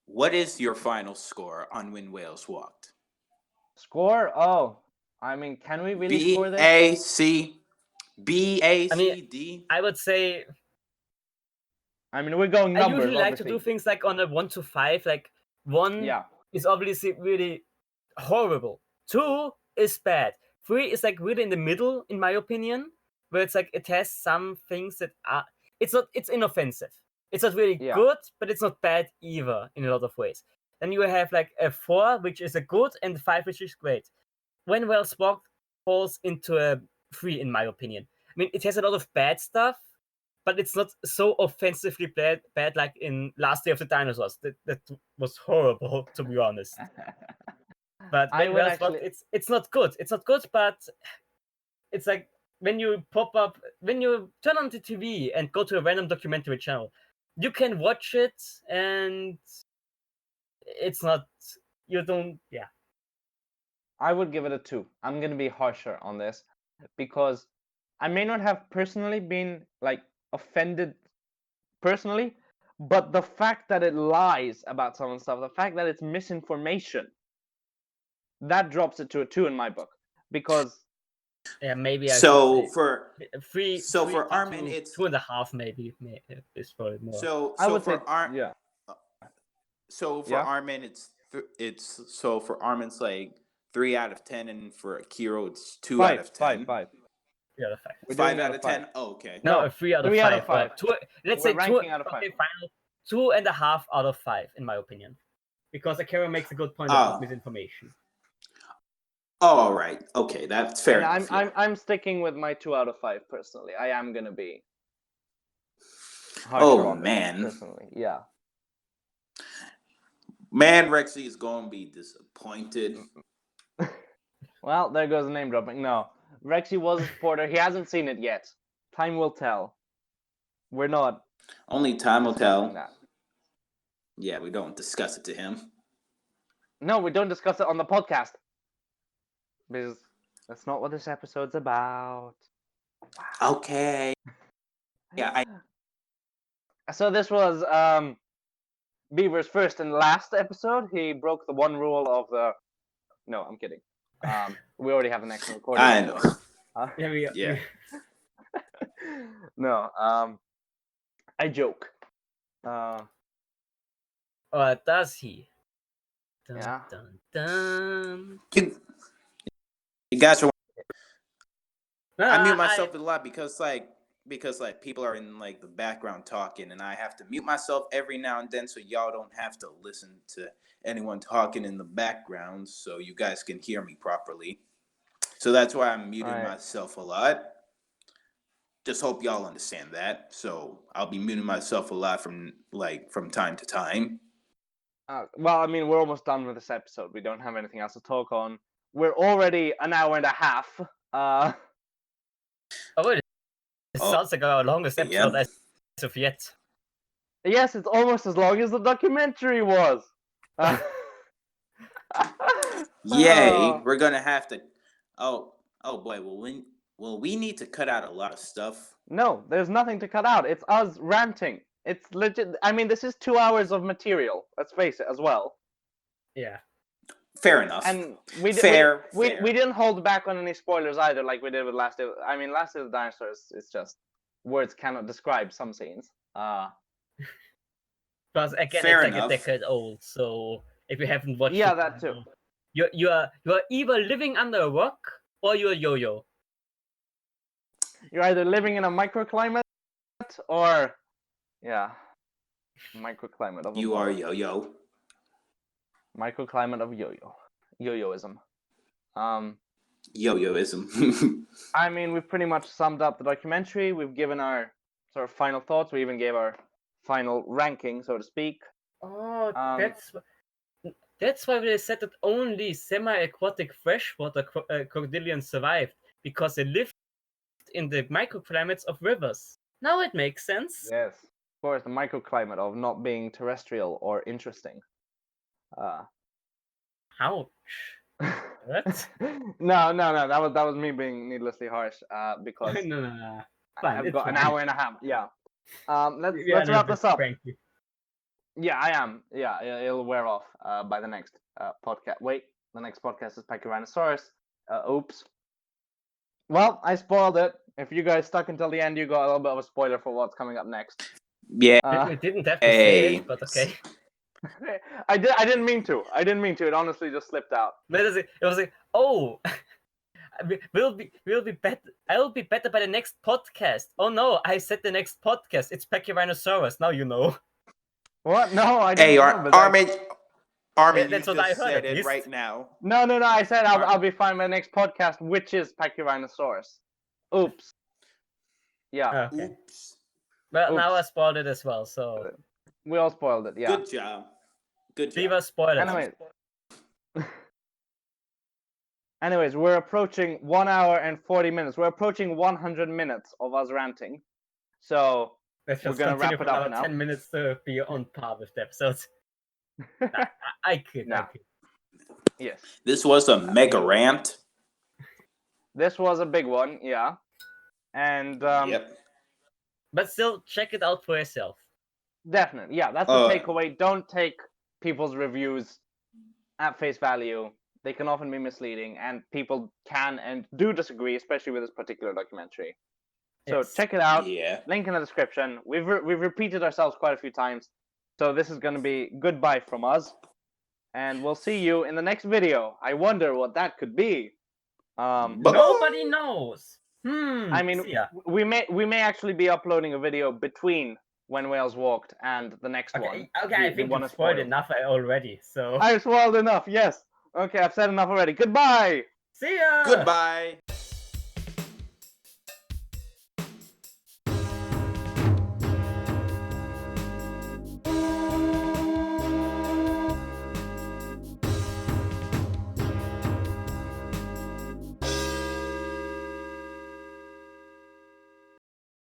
what is your final score on When Whales Walked? Score? Oh, I mean, can we really score this? B, A, C, D? I would say. I mean, we're going numbers. I usually like obviously. to do things like on a 1 to 5. Like 1 is obviously really horrible. 2 is bad. 3 is like really in the middle, in my opinion, where it's like it has some things that are. It's inoffensive. It's not really good, but it's not bad either in a lot of ways. Then you have like a 4, which is a good, and 5, which is great. When Whales Walked falls into a 3, in my opinion. I mean, it has a lot of bad stuff, but it's not so offensively bad like in Last Day of the Dinosaurs. That was horrible, to be honest. But when Whales Walked, it's not good. It's not good, but it's like when you turn on the TV and go to a random documentary channel, you can watch it and it's not. You don't. Yeah. I would give it a 2. I'm gonna be harsher on this because I may not have personally been like offended personally, but the fact that it lies about some stuff, the fact that it's misinformation, that drops it to a 2 in my book. Because maybe for 3. So for Armin, it's 2.5 maybe is probably more. So I would for say So for Armin, it's so for Armin's like 3 out of 10, and for Akiro it's 2 out of 10. 5. 3 out of 5. 5 out of 10. Oh, okay. No, 3 out of 5. 3 out of 5. Let's We're say 2 out of 5. Okay, final 2.5 out of 5 in my opinion, because Akira makes a good point about misinformation. Oh, all right. Okay, that's fair enough. I'm sticking with my 2 out of 5 personally. I am gonna be. Man. Personally, yeah. Man, Rexy is going to be disappointed. Well, there goes the name dropping. No, Rexy was a supporter. He hasn't seen it yet. Time will tell. We're not. Only time will tell. That. Yeah, we don't discuss it to him. No, we don't discuss it on the podcast. Because that's not what this episode's about. Okay. Yeah, So this was Beaver's first and last episode. He broke the one rule of the... No, I'm kidding. We already have an extra recording. I know. Yeah. No, I joke. Or does he? Dun, Yeah. Dun, dun. You guys are. No, I mute myself a lot because people are in like the background talking, and I have to mute myself every now and then so y'all don't have to listen to anyone talking in the background, so you guys can hear me properly. So that's why I'm muting myself a lot. Just hope y'all understand that. So I'll be muting myself a lot from time to time. Well, I mean, we're almost done with this episode. We don't have anything else to talk on. We're already an hour and a half. Oh, wait. It sounds like our longest episode as of yet. Yes, it's almost as long as the documentary was. Yay! We're gonna have to. Oh boy! Well, we need to cut out a lot of stuff. No, there's nothing to cut out. It's us ranting. It's legit. I mean, this is 2 hours of material. Let's face it, as well. Yeah. Fair enough. And we didn't hold back on any spoilers either, like we did with Last Day. I mean, Last Day of the Dinosaurs. It's just words cannot describe some scenes. Because again, Fair it's like enough. a decade old. So if you haven't watched, Yeah, it, that too. You are either living under a rock or you're yo-yo. You're either living in a microclimate or, microclimate of. You are yo-yo. Microclimate of yo-yoism. Yo-yoism. I mean, we've pretty much summed up the documentary. We've given our sort of final thoughts. We even gave our final ranking, so to speak. Oh, that's why they said that only semi-aquatic freshwater crocodilians survived, because they lived in the microclimates of rivers. Now it makes sense. Yes, of course, the microclimate of not being terrestrial or interesting. Ouch. What? No. That was me being needlessly harsh. Because No. Fine, I've got an hour and a half. Yeah. Let's Yeah, wrap this up. Cranky. Yeah, I am. Yeah, it'll wear off by the next podcast. Wait, the next podcast is Pachyrhinosaurus. Oops. Well, I spoiled it. If you guys stuck until the end, you got a little bit of a spoiler for what's coming up next. Yeah. We didn't have to say it, but okay. I didn't mean to. It honestly just slipped out. It was like, oh, we'll be better. I'll be better by the next podcast. Oh no, I said the next podcast. It's Pachyrhinosaurus. Now you know. What? No, I didn't. Hey, Armin, that's you what I just heard, said at it least. right now. No. I said I'll be fine by the next podcast, which is Pachyrhinosaurus. Oops. Yeah. Okay. Oops. Well, now I spoiled it as well. So we all spoiled it. Yeah. Good job. Beaver spoiled it. Anyways, we're approaching 1 hour and 40 minutes. We're approaching 100 minutes of us ranting. So Let's we're just gonna continue wrap it for up another now. 10 minutes to be on par with the episodes. I could. Yes. This was a mega rant. This was a big one, yeah. And Yep. But still, check it out for yourself. Definitely, yeah. That's the takeaway. Don't take people's reviews at face value. They can often be misleading, and people can and do disagree, especially with this particular documentary. So check it out. Yeah. Link in the description. We've repeated ourselves quite a few times, so this is going to be goodbye from us, and we'll see you in the next video. I wonder what that could be. Nobody knows. I mean, we may actually be uploading a video between When Whales Walked and the next one. Okay, I think you've spoiled enough already. So I've spoiled enough. Yes. Okay, I've said enough already. Goodbye. See ya. Goodbye.